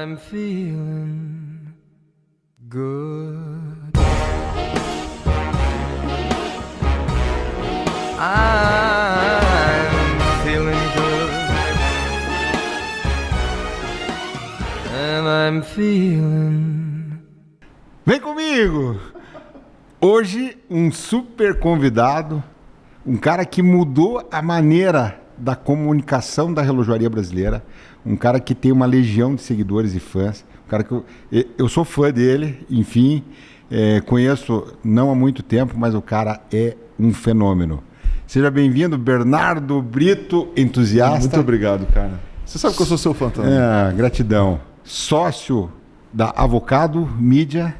I'm feeling good. I'm feeling good. And I'm feeling. Vem comigo! Hoje um super convidado, um cara que mudou a maneira da comunicação da relojoaria brasileira, um cara que tem uma legião de seguidores e fãs, um cara que eu sou fã dele, enfim, conheço não há muito tempo, mas o cara é um fenômeno. Seja bem-vindo, Bernardo Brito, entusiasta. Muito obrigado, cara. Você sabe que eu sou seu fã também. Gratidão. Sócio da Avocado Mídia,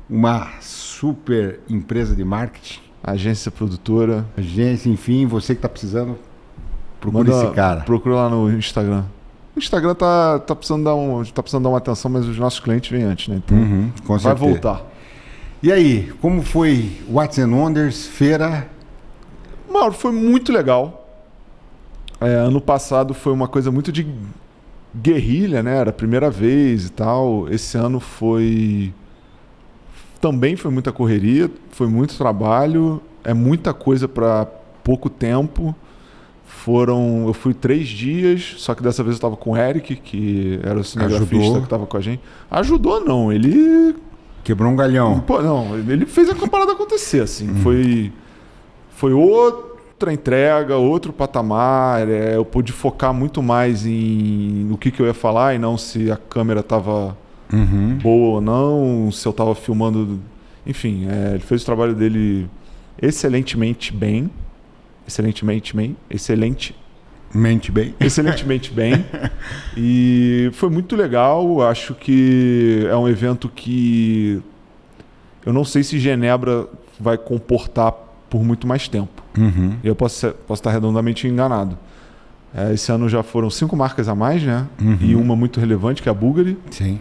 uma super empresa de marketing. Agência produtora. Agência, enfim, você que está precisando, procura esse cara. Procura lá no Instagram. O Instagram tá precisando dar uma atenção, mas os nossos clientes vêm antes, né? Então com vai certeza. voltar. E aí, como foi Watts and Wonders, feira? Mauro, foi muito legal. Ano passado foi uma coisa muito de guerrilha, né? Era a primeira vez e tal. Esse ano também foi muita correria, foi muito trabalho, é muita coisa para pouco tempo. Eu fui 3 dias, só que dessa vez eu estava com o Eric, que era o cinegrafista que estava com a gente. Ajudou não, ele... Quebrou um galhão. Pô, não, ele fez a parada acontecer, assim. Foi outra entrega, outro patamar. Eu pude focar muito mais no que eu ia falar e não se a câmera estava boa ou não, se eu estava filmando. Enfim, ele fez o trabalho dele excelentemente bem. Excelentemente bem. E foi muito legal. Acho que é um evento que eu não sei se Genebra vai comportar por muito mais tempo. Eu posso estar redondamente enganado. Esse ano já foram 5 marcas a mais, né? E uma muito relevante, que é a Bulgari. Sim.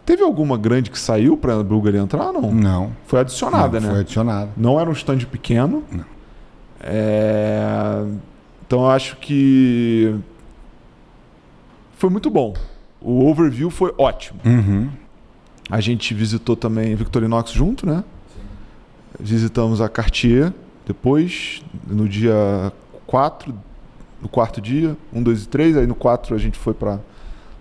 Teve alguma grande que saiu para a Bulgari entrar? Não. Foi adicionada, né? Foi adicionada. Não era um stand pequeno. Não. Então eu acho que foi muito bom. O overview foi ótimo. A gente visitou também Victorinox junto, né? Sim. Visitamos a Cartier depois, no dia 4, no quarto dia, 1, 2 e 3. Aí no 4 a gente foi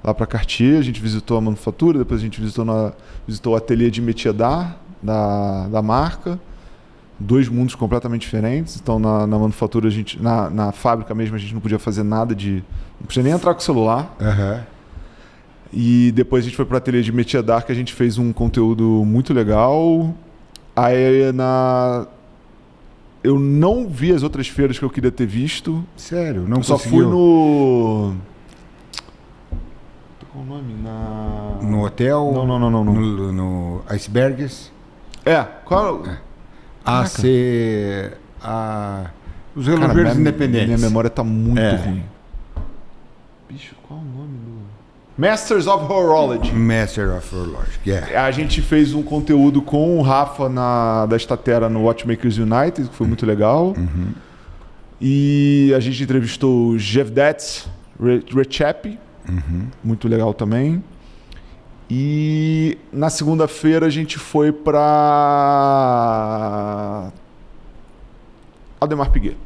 lá para Cartier, a gente visitou a manufatura, depois a gente visitou o ateliê de métier d'art da marca. 2 mundos completamente diferentes. Então na manufatura, na fábrica mesmo, a gente não podia fazer nada não podia nem entrar com o celular. E depois a gente foi para o ateliê de métier d'art, que a gente fez um conteúdo muito legal. Aí eu não vi as outras feiras que eu queria ter visto. Sério? Não eu só conseguiu? fui no... Qual o nome? No hotel? Não. No Icebergs? Qual... Os relojeiros independentes. Minha memória tá muito ruim. Bicho, qual o nome do... Masters of Horology. Master of Horology, yeah. A gente fez um conteúdo com o Rafa da Statera no Watchmakers United, que foi muito legal. E a gente entrevistou o Jevdet Recep, muito legal também. E na segunda-feira a gente foi para Aldemar Piguet.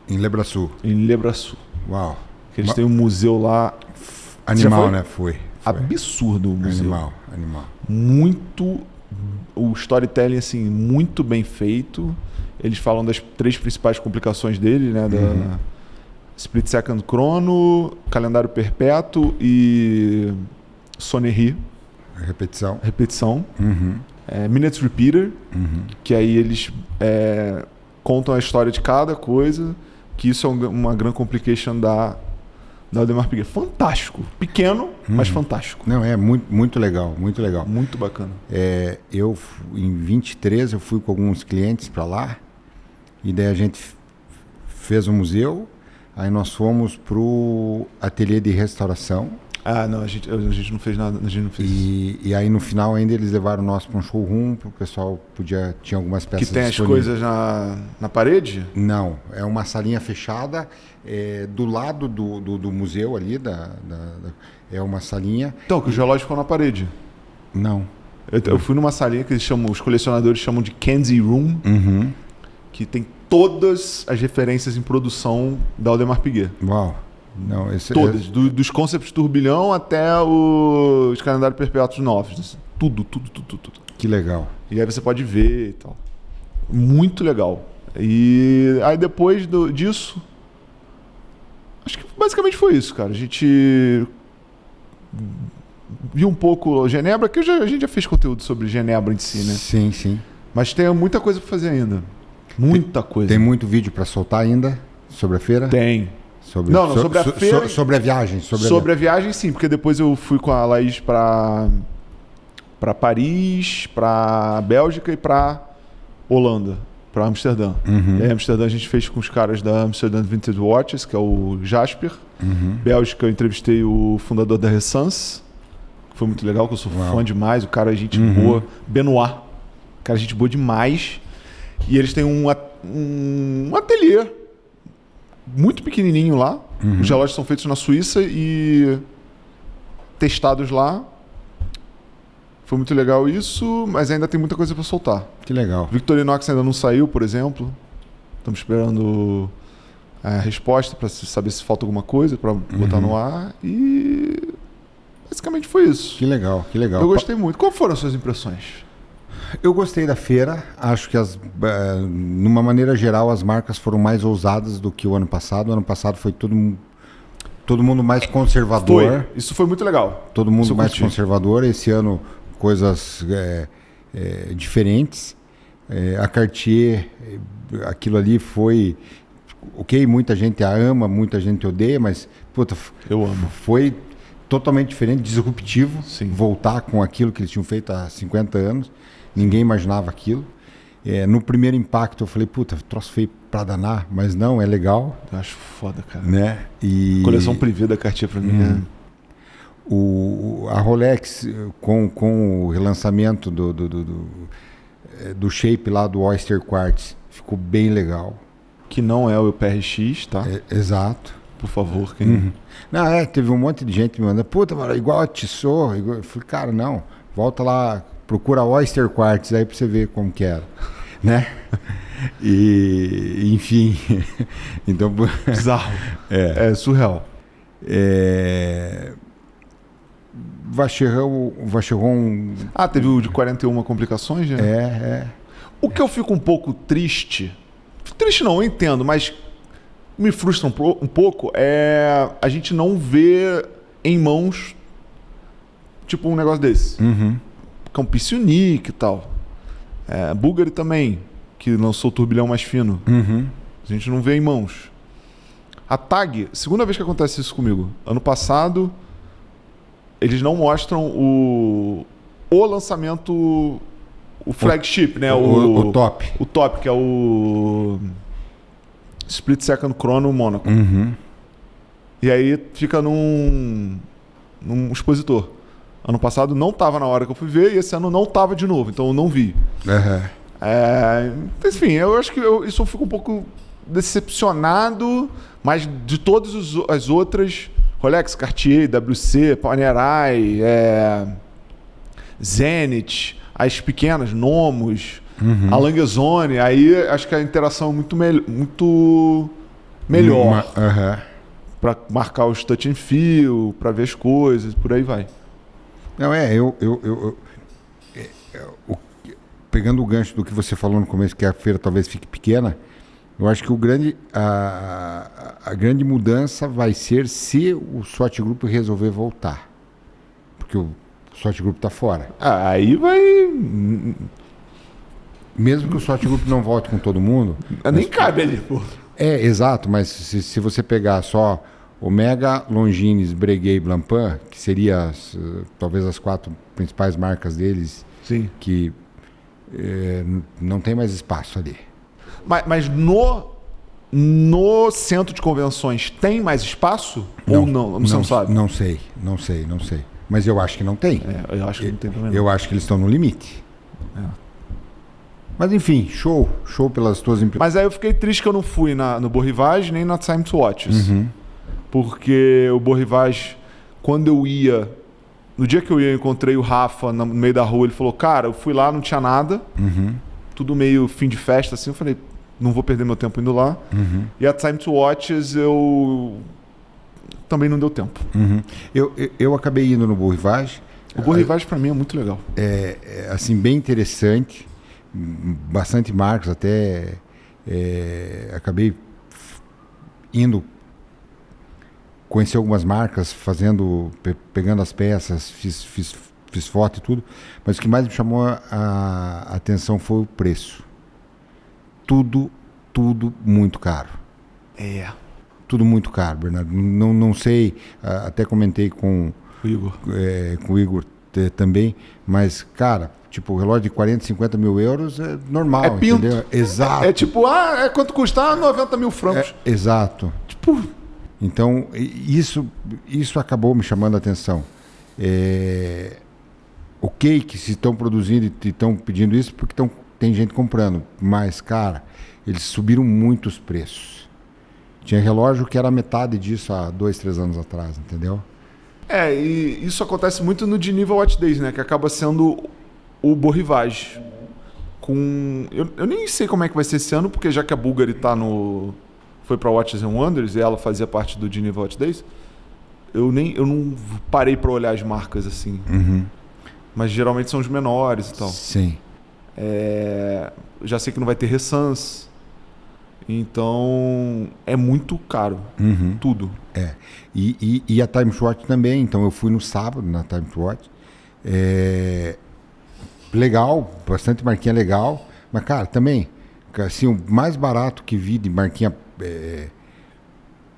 Em Lebraçu. Uau. Que eles têm um museu lá. Animal, né? Foi. Absurdo o museu. Animal. Muito... O storytelling, assim, muito bem feito. Eles falam das 3 principais complicações dele, né? Da Split Second Chrono, Calendário Perpétuo e Sonnerie. Repetição. Minutes Repeater, que aí eles contam a história de cada coisa, que isso é uma grande complication da Aldemar Piguet. Fantástico. Pequeno, mas fantástico. Não, é muito legal, muito legal. Muito bacana. Eu, em 23, eu fui com alguns clientes para lá, e daí a gente fez um museu, aí nós fomos pro ateliê de restauração. Ah, não, a gente não fez nada, a gente não fez. E aí no final ainda eles levaram nós para um showroom, para o pessoal tinha algumas peças Que tem as disponíveis. coisas na parede? Não, é uma salinha fechada, do lado do museu ali, é uma salinha. Então, que os relógios ficam na parede. Não. Eu fui numa salinha que os colecionadores chamam de Kenzie Room, Uhum. que tem todas as referências em produção da Audemars Piguet. Uau. Não, esse Todas, dos concepts turbilhão até os calendários perpétuos novos. Assim, tudo. Que legal. E aí você pode ver e tal. Muito legal. E aí depois disso, acho que basicamente foi isso, cara. A gente viu um pouco Genebra, que a gente já fez conteúdo sobre Genebra em si, né? Sim, sim. Mas tem muita coisa pra fazer ainda. Muita coisa. Tem muito vídeo para soltar ainda sobre a feira? Tem. Sobre, Não, sobre a feira. Sobre a viagem. Sobre a viagem, sim, porque depois eu fui com a Laís pra Paris, pra Bélgica e pra Holanda, pra Amsterdã. Uhum. E aí, Amsterdã a gente fez com os caras da Amsterdam Vintage Watches, que é o Jasper. Uhum. Bélgica eu entrevistei o fundador da Ressence, que foi muito legal, que eu sou Uau. fã demais, o cara é gente Uhum. boa. Benoit, o cara é gente boa demais. E eles têm um ateliê muito pequenininho lá. Uhum. Os relógios são feitos na Suíça e testados lá. Foi muito legal isso, mas ainda tem muita coisa para soltar. Que legal. Victorinox ainda não saiu, por exemplo. Estamos esperando a resposta para saber se falta alguma coisa para botar no ar. E basicamente foi isso. Que legal, que legal. Eu gostei muito. Qual foram as suas impressões? Eu gostei da feira. Acho que, numa maneira geral, as marcas foram mais ousadas do que o ano passado. O ano passado foi todo mundo mais conservador. Isso foi muito legal. Todo Isso mundo eu mais curti. conservador. Esse ano, coisas diferentes. A Cartier, aquilo ali foi... Ok, muita gente a ama, muita gente odeia, mas puta, Eu amo. foi totalmente diferente, disruptivo. Sim. Voltar com aquilo que eles tinham feito há 50 anos. Ninguém imaginava aquilo. No primeiro impacto eu falei, puta, troço feio pra danar, mas não, é legal, Eu acho foda, cara. né? E Coleção privê da Cartier pra mim é... a Rolex com o relançamento do shape lá do Oyster Quartz ficou bem legal. Que não é o PRX, tá? Exato. Por favor, quem... Uhum. Não, teve um monte de gente me mandando, puta, mano, igual a Tissot. Eu falei, cara, não, volta lá, procura Oyster Quartz aí pra você ver como que era, né? E, enfim, então... Bizarro. É surreal. Vacheron Teve o de 41 complicações, né? é. O que eu fico um pouco triste... Triste não, eu entendo, mas me frustra um pouco é a gente não ver em mãos tipo um negócio desse. Uhum. Campus Unique e tal. Bulgari também, que lançou o turbilhão mais fino. Uhum. A gente não vê em mãos. A TAG, segunda vez que acontece isso comigo. Ano passado, eles não mostram o lançamento, o flagship, né? O top. O top, que é o Split Second Chrono Monaco. Uhum. E aí fica num expositor. Ano passado não estava na hora que eu fui ver e esse ano não estava de novo, então eu não vi. Uhum. Enfim, eu acho que isso eu fico um pouco decepcionado, mas de todas as outras, Rolex, Cartier, WC, Panerai, Zenith, as pequenas, Nomos, Uhum. a Languezone, aí acho que a interação é muito melhor Uhum. para marcar os touch and feel, para ver as coisas, por aí vai. Não, pegando o gancho do que você falou no começo, que a feira talvez fique pequena, eu acho que a grande mudança vai ser se o SWAT Group resolver voltar. Porque o SWAT Group está fora. Aí vai... Mesmo que o SWAT Group não volte com todo mundo... Nem cabe ali, pô. Exato, mas se você pegar só Omega, Longines, Breguet e Blancpain, que seriam talvez as 4 principais marcas deles, Sim. que não tem mais espaço ali. Mas no No centro de convenções tem mais espaço? Ou não? Você não sabe? Não sei. Mas eu acho que não tem. Eu acho que não tem também. Eu acho que eles estão no limite. É. Mas enfim, show pelas tuas impressões. Mas aí eu fiquei triste que eu não fui no Beau Rivage nem na Time to Watches. Porque o Beau Rivage, quando eu ia... No dia que eu ia, eu encontrei o Rafa no meio da rua. Ele falou, cara, eu fui lá, não tinha nada. Tudo meio fim de festa, assim. Eu falei, não vou perder meu tempo indo lá. E a Time to Watches, eu... Também não deu tempo. Eu acabei indo no Beau Rivage. O Beau Rivage, pra mim, é muito legal. Assim, bem interessante. Bastante marcas, até acabei indo conhecer algumas marcas, pegando as peças, fiz foto e tudo, mas o que mais me chamou a atenção foi o preço. Tudo muito caro. Tudo muito caro, Bernardo. Não sei, até comentei com O Igor. Com o Igor também, mas, cara, tipo, o relógio de 40, 50 mil euros é normal, É pinto. entendeu? Exato. É tipo, quanto custa? 90 mil francos. Exato. Tipo, Então, isso acabou me chamando a atenção. Ok que se estão produzindo e estão pedindo isso porque tem gente comprando, mas, cara, eles subiram muito os preços. Tinha relógio que era metade disso há 2, 3 anos atrás, entendeu? e isso acontece muito no Geneva Watch Days, né? Que acaba sendo o Beau Rivage. Eu nem sei como é que vai ser esse ano, porque já que a Bulgari foi pra Watches and Wonders e ela fazia parte do Geneva Watch Days, eu não parei pra olhar as marcas assim. Mas geralmente são os menores e tal. Sim. Já sei que não vai ter Ressence. Então, é muito caro. Tudo. E a Time Watch também. Então, eu fui no sábado na Time Watch. Legal, bastante marquinha legal. Mas, cara, também, assim, o mais barato que vi de marquinha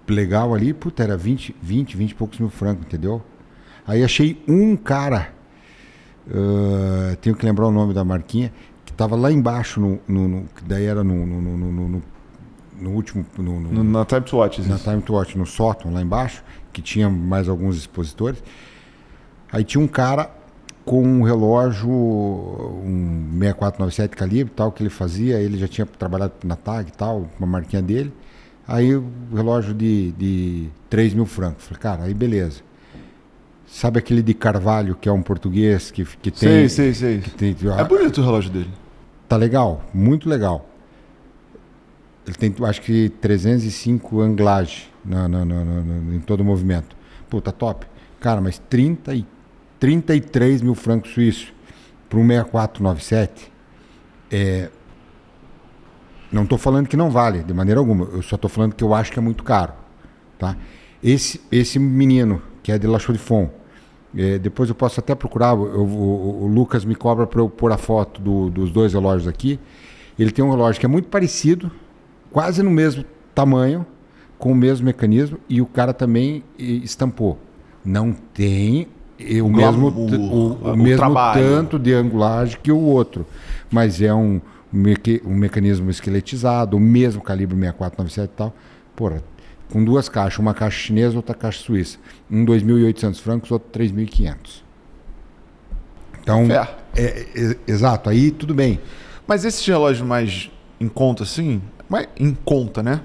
legal ali, puta, era 20 e poucos mil francos, entendeu? Aí achei um cara, tenho que lembrar o nome da marquinha, que tava lá embaixo, que daí era no último... Na Time to Watch. Na Time to Watch, no sótão, lá embaixo, que tinha mais alguns expositores. Aí tinha um cara com um relógio, um 6497 calibre, tal, que ele fazia. Ele já tinha trabalhado na TAG e tal, uma marquinha dele. Aí o relógio de 3 mil francos. Falei, cara, aí beleza. Sabe aquele de Carvalho, que é um português que tem... Sei. Que tem, É bonito o relógio dele. Tá legal, muito legal. Ele tem, acho que 305 anglagens em todo o movimento. Puta, top. Cara, mas 33 mil francos suíços para um 6497, não estou falando que não vale, de maneira alguma. Eu só estou falando que eu acho que é muito caro. Tá? Esse menino, que é de La Chaux-de-Fonds, depois eu posso até procurar, o Lucas me cobra para eu pôr a foto dos dois relógios aqui. Ele tem um relógio que é muito parecido, quase no mesmo tamanho, com o mesmo mecanismo, e o cara também estampou. Não tem o mesmo trabalho, tanto de angulagem que o outro, mas é um mecanismo esqueletizado, o mesmo calibre 6497 e tal. Porra, com duas caixas, uma caixa chinesa, outra caixa suíça. Um 2.800 francos, outro 3.500. Então, exato, aí tudo bem. Mas esses relógios mais em conta, assim, mas em conta, né?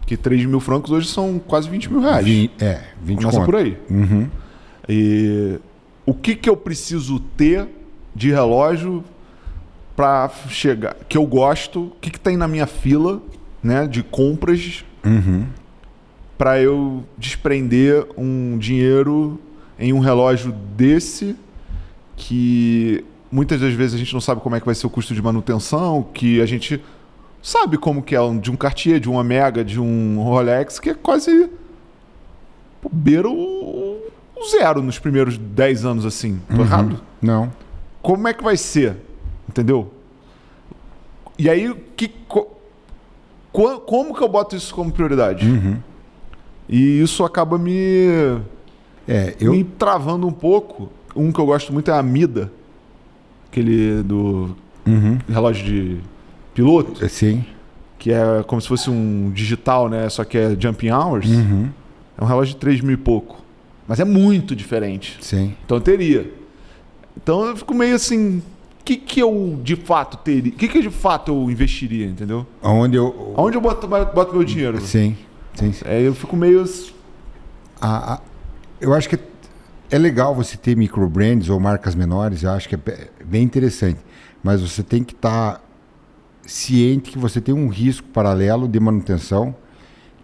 Que 3 mil francos hoje são quase 20 mil reais. 20 Começa conto. por aí. Uhum. E o que eu preciso ter de relógio para chegar? Que eu gosto, o que tem na minha fila, né, de compras, para eu desprender um dinheiro em um relógio desse, que muitas das vezes a gente não sabe como é que vai ser o custo de manutenção, que a gente sabe como que é de um Cartier, de um Omega, de um Rolex, que é quase beira o zero nos primeiros 10 anos, assim. Tô errado? Não. Como é que vai ser? Entendeu? E aí, como que eu boto isso como prioridade? E isso acaba me travando um pouco. Um que eu gosto muito é a Mida, aquele do relógio de piloto. Sim. que é como se fosse um digital, né? Só que é jumping hours. É um relógio de 3 mil e pouco. Mas é muito diferente. Sim. Então eu teria. Então eu fico meio assim... O que eu de fato teria? O que de fato eu investiria, entendeu? Aonde eu... Aonde eu boto meu dinheiro? Sim. Eu fico meio... Eu acho que é legal você ter microbrands ou marcas menores, eu acho que é bem interessante. Mas você tem que estar ciente que você tem um risco paralelo de manutenção,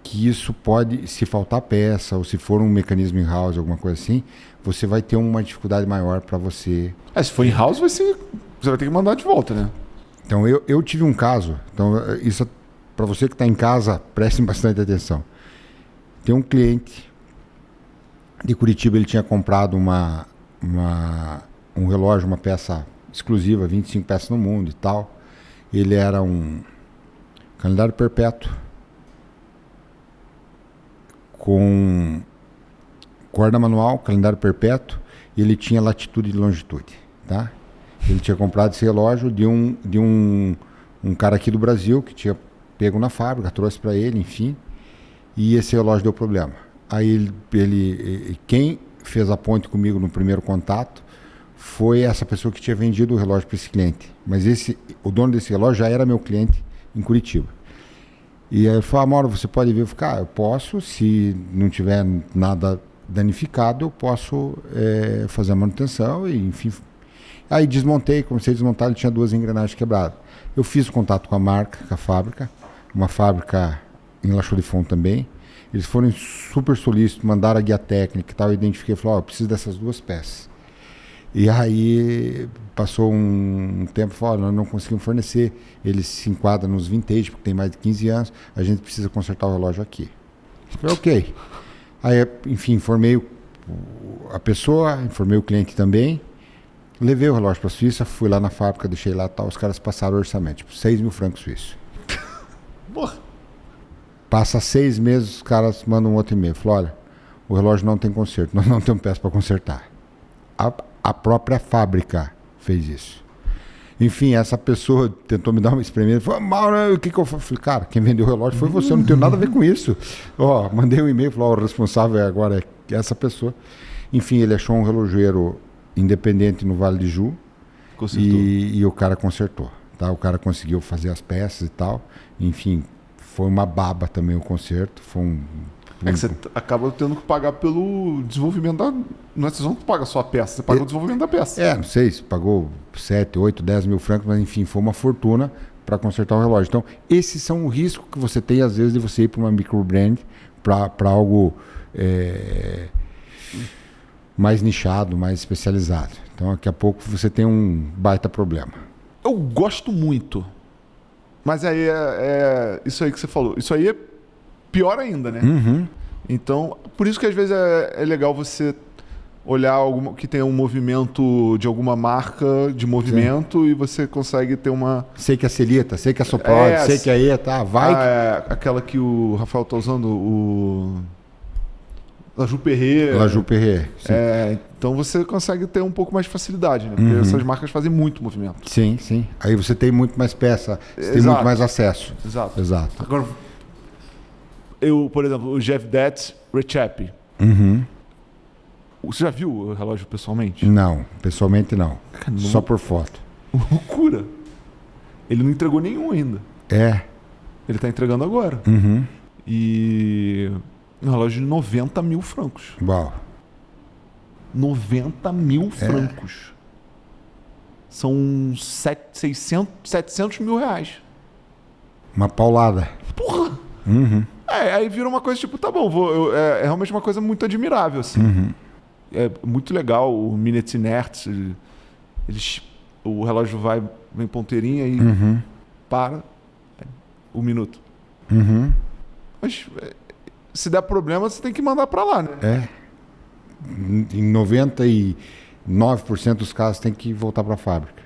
que isso pode, se faltar peça ou se for um mecanismo in-house, alguma coisa assim, você vai ter uma dificuldade maior para você... se for in-house, você vai ter que mandar de volta, né? Então, eu tive um caso, então isso para você que está em casa, prestem bastante atenção. Tem um cliente de Curitiba, ele tinha comprado um relógio, uma peça exclusiva, 25 peças no mundo e tal. Ele era um calendário perpétuo com corda manual, calendário perpétuo, e ele tinha latitude e longitude, tá? Ele tinha comprado esse relógio de um cara aqui do Brasil que tinha pego na fábrica, trouxe para ele, enfim, e esse relógio deu problema. Aí quem fez a ponte comigo no primeiro contato foi essa pessoa que tinha vendido o relógio para esse cliente. Mas o dono desse relógio já era meu cliente em Curitiba. E aí ele falou, Mauro, você pode vir? Eu falei, eu posso, se não tiver nada danificado, eu posso fazer a manutenção, e enfim. Aí desmontei, comecei a desmontar, ele tinha 2 engrenagens quebradas. Eu fiz contato com a marca, com a fábrica, uma fábrica em La Chaux-de-Fonds também. Eles foram super solícitos, mandaram a guia técnica e tal, eu identifiquei e falei, eu preciso dessas 2 peças. E aí passou um tempo, falou, nós não conseguimos fornecer, ele se enquadra nos vintage, porque tem mais de 15 anos, a gente precisa consertar o relógio aqui. Eu falei, ok. Aí, enfim, informei a pessoa, informei o cliente também, levei o relógio para a Suíça, fui lá na fábrica, deixei lá e tal, os caras passaram o orçamento, tipo 6 mil francos suíços. Porra. Passa 6 meses, os caras mandam um outro e-mail, falam, olha, o relógio não tem conserto, nós não temos peça para consertar. A própria fábrica fez isso. Enfim, essa pessoa tentou me dar uma experiência, falou, Mauro, o que eu faço? Falei, cara, quem vendeu o relógio foi você, eu não tenho nada a ver com isso. Mandei um e-mail, falou, o responsável agora é essa pessoa. Enfim, ele achou um relojoeiro independente no Vale de Ju e o cara consertou. Tá? O cara conseguiu fazer as peças e tal. Enfim, foi uma baba também o conserto. Foi que você acaba tendo que pagar pelo desenvolvimento da... Não é que você não paga só a peça, você paga o desenvolvimento da peça. Não sei se pagou 7, 8, 10 mil francos, mas enfim, foi uma fortuna para consertar o relógio. Então, esses são o risco que você tem, às vezes, de você ir para uma microbrand, para algo mais nichado, mais especializado. Então, daqui a pouco você tem um baita problema. Eu gosto muito. Mas aí isso aí que você falou. Isso aí é pior ainda, né? Uhum. Então, por isso que às vezes é legal você olhar alguma que tenha um movimento de alguma marca de movimento. Sim. E você consegue ter uma... Sei que a Celita, sei que a Soprod, sei que a ETA, vai... aquela que o Rafael tá usando, La Joux Perret. La Joux Perret, sim. Então você consegue ter um pouco mais de facilidade, né? Porque essas marcas fazem muito movimento. Sim, sim. Aí você tem muito mais peça, você tem muito mais acesso. Exato. Agora, por exemplo, o Jeff Detz Rechap. Uhum. Você já viu o relógio pessoalmente? Não, pessoalmente não. Caramba. Só por foto. Loucura. Ele não entregou nenhum ainda. Ele tá entregando agora. Uhum. E... um relógio de 90 mil francos. Uau. 90 mil francos. São 700 mil reais. Uma paulada. Porra! Uhum. Aí vira uma coisa tipo, tá bom, é realmente uma coisa muito admirável, assim. Uhum. É muito legal o Minutes Inerts. O relógio vem ponteirinha e para. 1 minuto. Uhum. Mas se der problema, você tem que mandar para lá, né? Em 99% dos casos tem que voltar para a fábrica.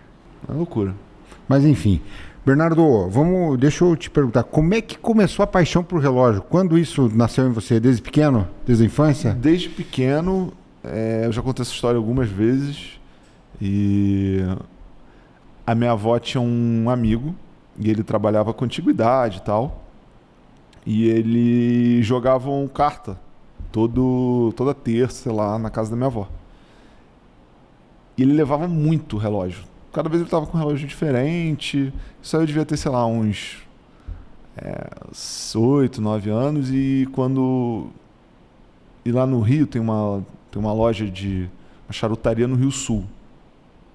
É loucura. Mas enfim, Bernardo, deixa eu te perguntar, como é que começou a paixão por relógio? Quando isso nasceu em você? Desde pequeno? Desde a infância? Desde pequeno, eu já contei essa história algumas vezes. E a minha avó tinha um amigo, E ele trabalhava com antiguidade e tal. E ele jogava carta toda terça, sei lá, na casa da minha avó. E ele levava muito relógio. Cada vez ele tava com um relógio diferente. Isso aí eu devia ter, sei lá, uns 8, 9 anos. E lá no Rio tem uma loja de uma charutaria no Rio Sul,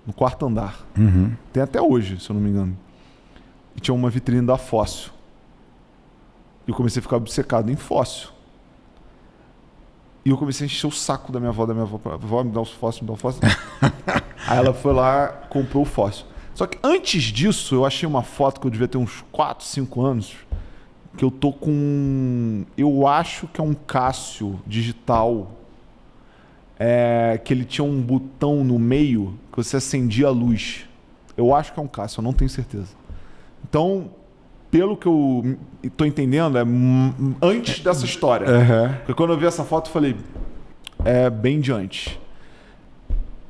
no 4º andar. Uhum. Tem até hoje, se eu não me engano. E tinha uma vitrine da Fóssil. E eu comecei a ficar obcecado em fóssil. E eu comecei a encher o saco da minha avó. Vó, me dá os fósseis, me dá o fóssil. Aí ela foi lá, comprou o fóssil. Só que antes disso, eu achei uma foto que eu devia ter uns 4, 5 anos, que eu tô com... Eu acho que é um Cássio digital, que ele tinha um botão no meio que você acendia a luz. Eu acho que é um Cássio, eu não tenho certeza. Então, pelo que eu tô entendendo, é antes dessa história. Uhum. Porque quando eu vi essa foto, eu falei, é bem de antes.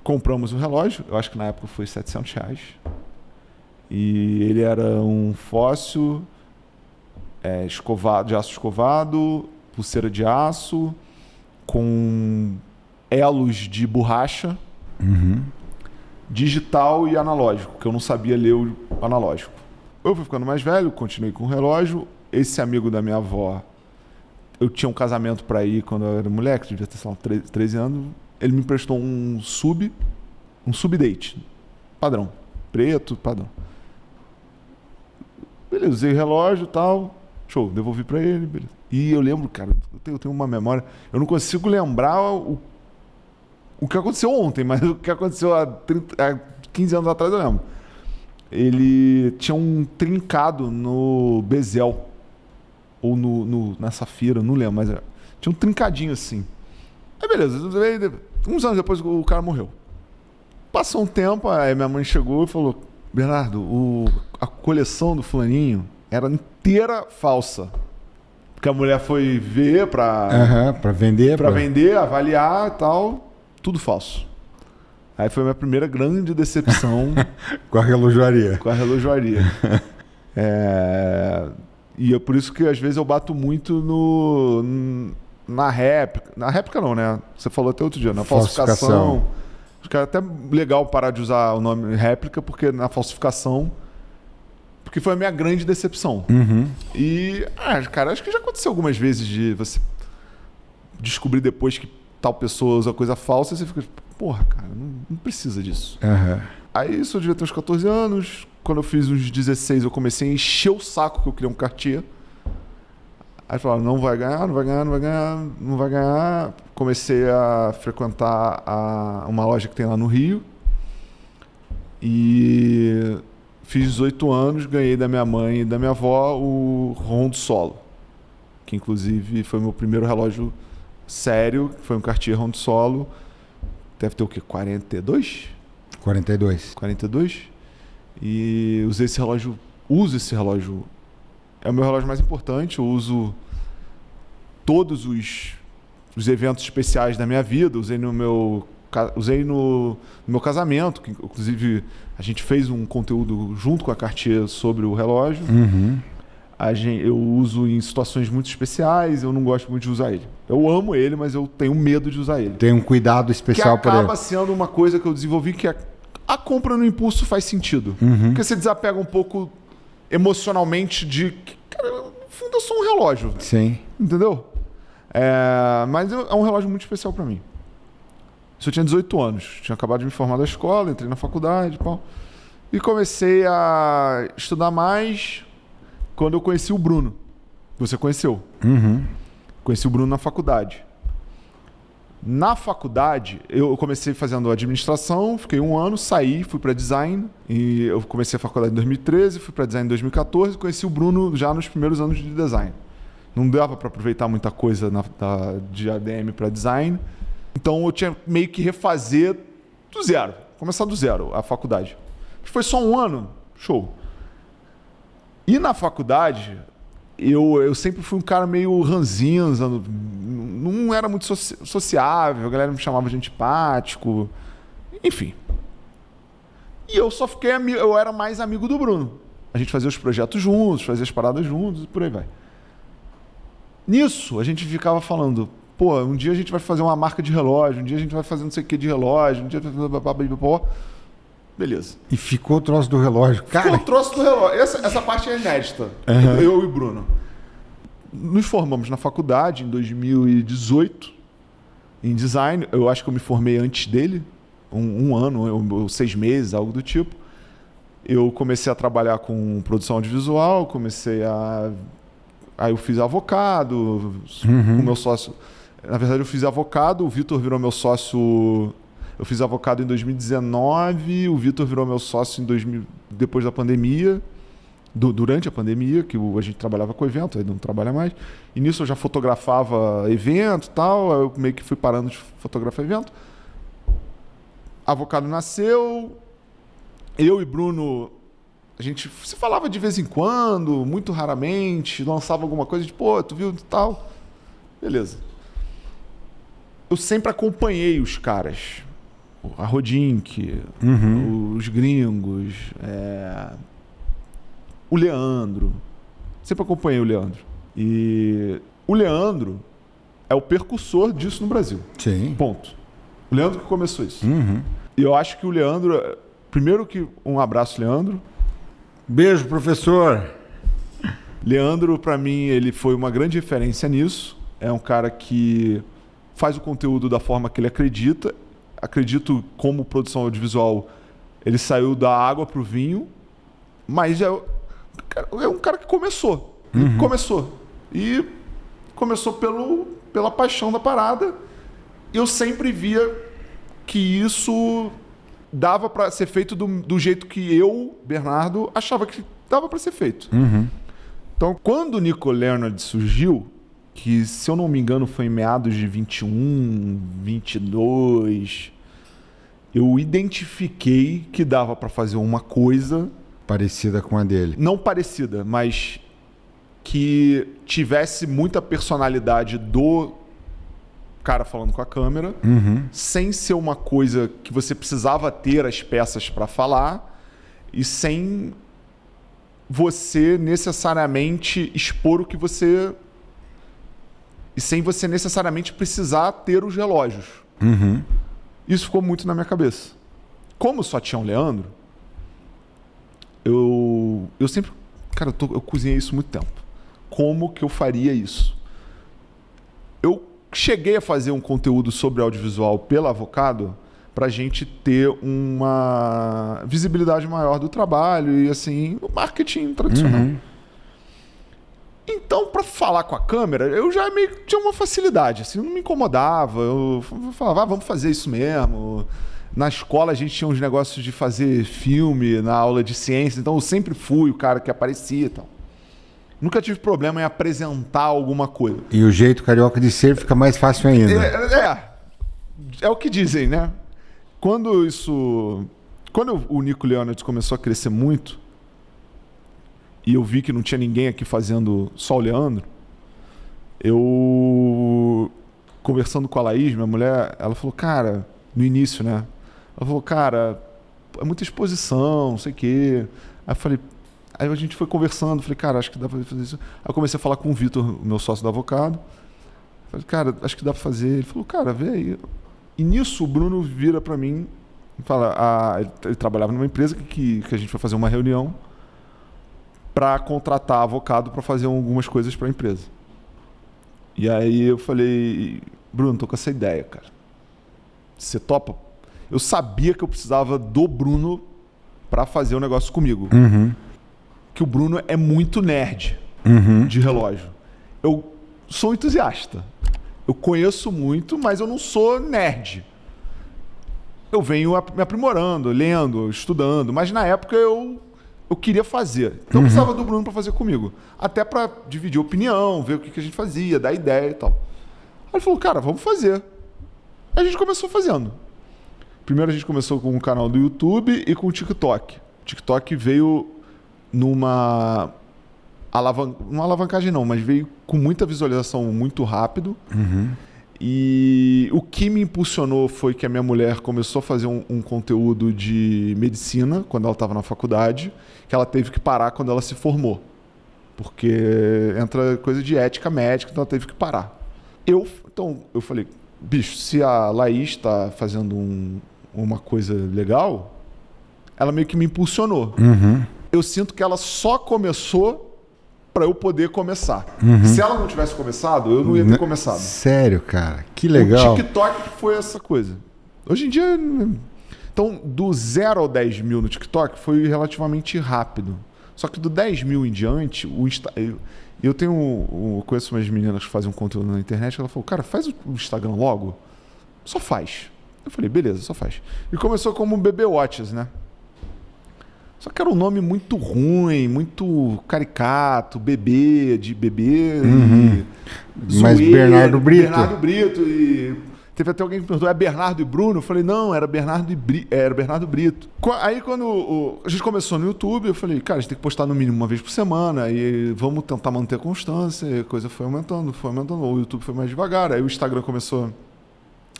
Compramos o relógio, eu acho que na época foi R$700. E ele era um fóssil, escovado, de aço escovado, pulseira de aço, com elos de borracha, digital e analógico, que eu não sabia ler o analógico. Eu fui ficando mais velho, continuei com o relógio. Esse amigo da minha avó, eu tinha um casamento para ir quando eu era moleque, devia ter, sei lá, 13 anos. Ele me emprestou um sub-date, padrão, preto, padrão. Beleza, usei o relógio e tal, show, devolvi para ele, beleza. E eu lembro, cara, eu tenho uma memória, eu não consigo lembrar o que aconteceu ontem, mas o que aconteceu há 15 anos atrás eu lembro. Ele tinha um trincado no bezel, ou na safira, não lembro, mas tinha um trincadinho assim. Aí beleza, uns anos depois o cara morreu. Passou um tempo, aí minha mãe chegou e falou, Bernardo, a coleção do fulaninho era inteira falsa. Porque a mulher foi ver Pra vender. pra vender, avaliar e tal, tudo falso. Aí foi a minha primeira grande decepção Com a relojoaria. com a relojoaria. E é por isso que às vezes eu bato muito na réplica. Na réplica não, né? Você falou até outro dia, na falsificação. Acho que é até legal parar de usar o nome réplica, porque na falsificação... Porque foi a minha grande decepção. Uhum. E, cara, acho que já aconteceu algumas vezes de você descobrir depois que tal pessoa usa coisa falsa e você fica, porra, cara, não precisa disso. Uhum. Aí isso eu devia ter uns 14 anos. Quando eu fiz uns 16, eu comecei a encher o saco que eu queria um Cartier. Aí falaram, não vai ganhar. Comecei a frequentar uma loja que tem lá no Rio. E fiz 18 anos, ganhei da minha mãe e da minha avó o Rondo Solo. Que inclusive foi meu primeiro relógio sério, foi um Cartier Rondo Solo. Deve ter o quê? 42? 42. E uso esse relógio. É o meu relógio mais importante. Eu uso todos os eventos especiais da minha vida. Usei no meu casamento, que inclusive a gente fez um conteúdo junto com a Cartier sobre o relógio. Uhum. Eu uso em situações muito especiais, eu não gosto muito de usar ele. Eu amo ele, mas eu tenho medo de usar ele. Tem um cuidado especial que por ele. acaba sendo uma coisa que eu desenvolvi, que a compra no impulso faz sentido. Uhum. Porque você desapega um pouco emocionalmente de... Cara, no fundo eu sou um relógio. Sim. Entendeu? Mas é um relógio muito especial para mim. Isso eu tinha 18 anos. Tinha acabado de me formar da escola, entrei na faculdade e comecei a estudar mais quando eu conheci o Bruno. Você conheceu? Uhum. Conheci o Bruno na faculdade. Na faculdade, eu comecei fazendo administração, fiquei 1 ano, saí, fui para design. E eu comecei a faculdade em 2013, fui para design em 2014, conheci o Bruno já nos primeiros anos de design. Não dava para aproveitar muita coisa de ADM para design. Então eu tinha meio que refazer do zero, começar do zero a faculdade. Foi só 1 ano, show. E na faculdade, eu sempre fui um cara meio ranzinza, não era muito sociável, a galera me chamava de antipático, enfim. E eu só fiquei eu era mais amigo do Bruno. A gente fazia os projetos juntos, fazia as paradas juntos e por aí vai. Nisso, a gente ficava falando, pô, um dia a gente vai fazer uma marca de relógio, um dia a gente vai fazer não sei o que de relógio, um dia... Beleza. E ficou o troço do relógio. Cara, Ficou o troço do relógio. Essa parte é inédita. Eu e o Bruno. Nos formamos na faculdade em 2018, em design. Eu acho que eu me formei antes dele, um ano, ou 6 meses, algo do tipo. Eu comecei a trabalhar com produção audiovisual, Aí eu fiz avocado, com o meu sócio. Na verdade, eu fiz avocado, o Vitor virou meu sócio. Eu fiz avocado em 2019, o Vitor virou meu sócio depois da pandemia, durante a pandemia, que a gente trabalhava com evento, aí não trabalha mais. E nisso eu já fotografava evento e tal, eu meio que fui parando de fotografar evento. Avocado nasceu, eu e Bruno, a gente se falava de vez em quando, muito raramente, lançava alguma coisa de, pô, tu viu e tal. Beleza. Eu sempre acompanhei os caras. A Rodink, os gringos, o Leandro. Sempre acompanhei o Leandro. E o Leandro é o percussor disso no Brasil. sim. Ponto. O Leandro que começou isso. E eu acho que o Leandro... Primeiro que... Um abraço, Leandro. Beijo, professor. Leandro, pra mim, ele foi uma grande referência nisso. É um cara que faz o conteúdo da forma que ele acredita. Acredito, como produção audiovisual, ele saiu da água pro vinho, mas é um cara que começou. Ele começou. E começou pela paixão da parada. Eu sempre via que isso dava para ser feito do jeito que eu, Bernardo, achava que dava para ser feito. Então, quando o Nico Leonard surgiu, que, se eu não me engano, foi em meados de 21, 22, eu identifiquei que dava para fazer uma coisa... Parecida com a dele. Não parecida, mas que tivesse muita personalidade do cara falando com a câmera, sem ser uma coisa que você precisava ter as peças para falar e sem você necessariamente expor o que você... E sem você necessariamente precisar ter os relógios. Isso ficou muito na minha cabeça. Como só tinha um Leandro, eu sempre... Cara, eu cozinhei isso há muito tempo. Como que eu faria isso? Eu cheguei a fazer um conteúdo sobre audiovisual pela Avocado pra gente ter uma visibilidade maior do trabalho e, assim, o marketing tradicional. Então, para falar com a câmera, eu já meio que tinha uma facilidade, assim, não me incomodava. Eu falava, vamos fazer isso mesmo. Na escola a gente tinha uns negócios de fazer filme, na aula de ciência, então eu sempre fui o cara que aparecia e tal. Nunca tive problema em apresentar alguma coisa. E o jeito carioca de ser fica mais fácil ainda. É o que dizem, né? Quando o Nico Leonard começou a crescer muito, e eu vi que não tinha ninguém aqui fazendo só o Leandro, eu, conversando com a Laís, minha mulher, ela falou, cara, no início, né? Ela falou, cara, é muita exposição, não sei o quê. Aí a gente foi conversando, falei, cara, acho que dá pra fazer isso. Aí eu comecei a falar com o Vitor, meu sócio do Avocado. Falei, cara, acho que dá pra fazer. Ele falou, cara, vê aí. E nisso o Bruno vira pra mim e fala, ele trabalhava numa empresa que a gente foi fazer uma reunião para contratar Avocado para fazer algumas coisas para a empresa. E aí eu falei, Bruno, tô com essa ideia, cara. Você topa? Eu sabia que eu precisava do Bruno para fazer o negócio comigo. Que o Bruno é muito nerd de relógio. Eu sou entusiasta. Eu conheço muito, mas eu não sou nerd. Eu venho me aprimorando, lendo, estudando, mas na época eu queria fazer. Então eu precisava do Bruno para fazer comigo. Até para dividir opinião, ver o que a gente fazia, dar ideia e tal. Aí ele falou, cara, vamos fazer. Aí a gente começou fazendo. Primeiro a gente começou com um canal do YouTube e com o TikTok. O TikTok veio numa alavancagem não, mas veio com muita visualização muito rápido. E o que me impulsionou foi que a minha mulher começou a fazer um conteúdo de medicina quando ela estava na faculdade, que ela teve que parar quando ela se formou. Porque entra coisa de ética médica, então ela teve que parar. Então eu falei, bicho, se a Laís está fazendo uma coisa legal, ela meio que me impulsionou. Eu sinto que ela só começou para eu poder começar. Se ela não tivesse começado, eu não ia ter começado. Sério, cara? Que legal. O TikTok foi essa coisa. Hoje em dia... Então, do 0 ao 10 mil no TikTok foi relativamente rápido. Só que do 10 mil em diante, eu conheço umas meninas que fazem um conteúdo na internet, ela falou, cara, faz o Instagram logo. Só faz. Eu falei, beleza, só faz. E começou como Bebê Watches, né? Só que era um nome muito ruim, muito caricato, bebê, de bebê. Mas Bernardo Brito. Bernardo Brito. E teve até alguém que perguntou, é Bernardo e Bruno? Eu falei, não, era Bernardo Brito. Aí quando a gente começou no YouTube, eu falei, cara, a gente tem que postar no mínimo uma vez por semana, e vamos tentar manter a constância, e a coisa foi aumentando. O YouTube foi mais devagar, aí o Instagram começou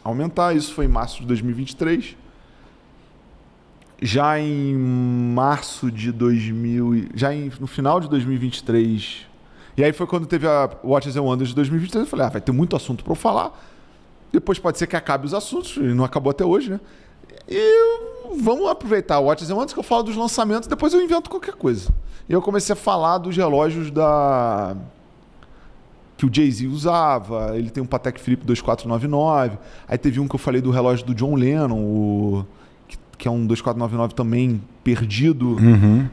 a aumentar, isso foi em março de 2023. Já em março de no final de 2023, e aí foi quando teve a Watches and Wonders de 2023, eu falei, vai ter muito assunto para eu falar, depois pode ser que acabe os assuntos, e não acabou até hoje, né? E vamos aproveitar o Watches and Wonders que eu falo dos lançamentos, depois eu invento qualquer coisa. E eu comecei a falar dos relógios que o Jay-Z usava, ele tem um Patek Philippe 2499, aí teve um que eu falei do relógio do John Lennon, que é um 2499 também perdido,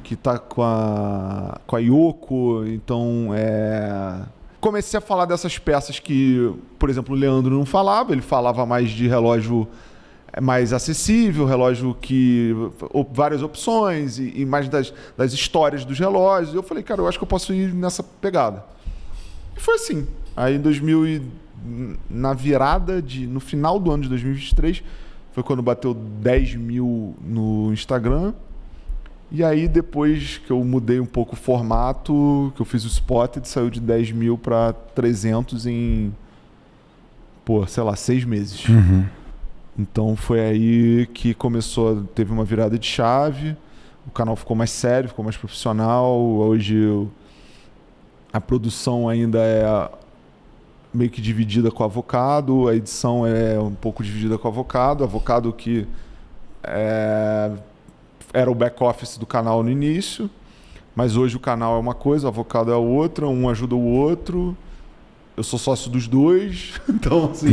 que tá com a Yoko. Então, comecei a falar dessas peças que, por exemplo, o Leandro não falava. Ele falava mais de relógio mais acessível, relógio que... várias opções e mais das histórias dos relógios. Eu falei, cara, eu acho que eu posso ir nessa pegada. E foi assim. Aí, no final do ano de 2023... Foi quando bateu 10 mil no Instagram. E aí, depois que eu mudei um pouco o formato, que eu fiz o Spotted, saiu de 10 mil para 300 em, 6 meses. Então, foi aí que teve uma virada de chave. O canal ficou mais sério, ficou mais profissional. Hoje, a produção ainda é meio que dividida com o Avocado, a edição é um pouco dividida com o Avocado que era o back-office do canal no início, mas hoje o canal é uma coisa, o Avocado é outra, um ajuda o outro, eu sou sócio dos dois, então assim,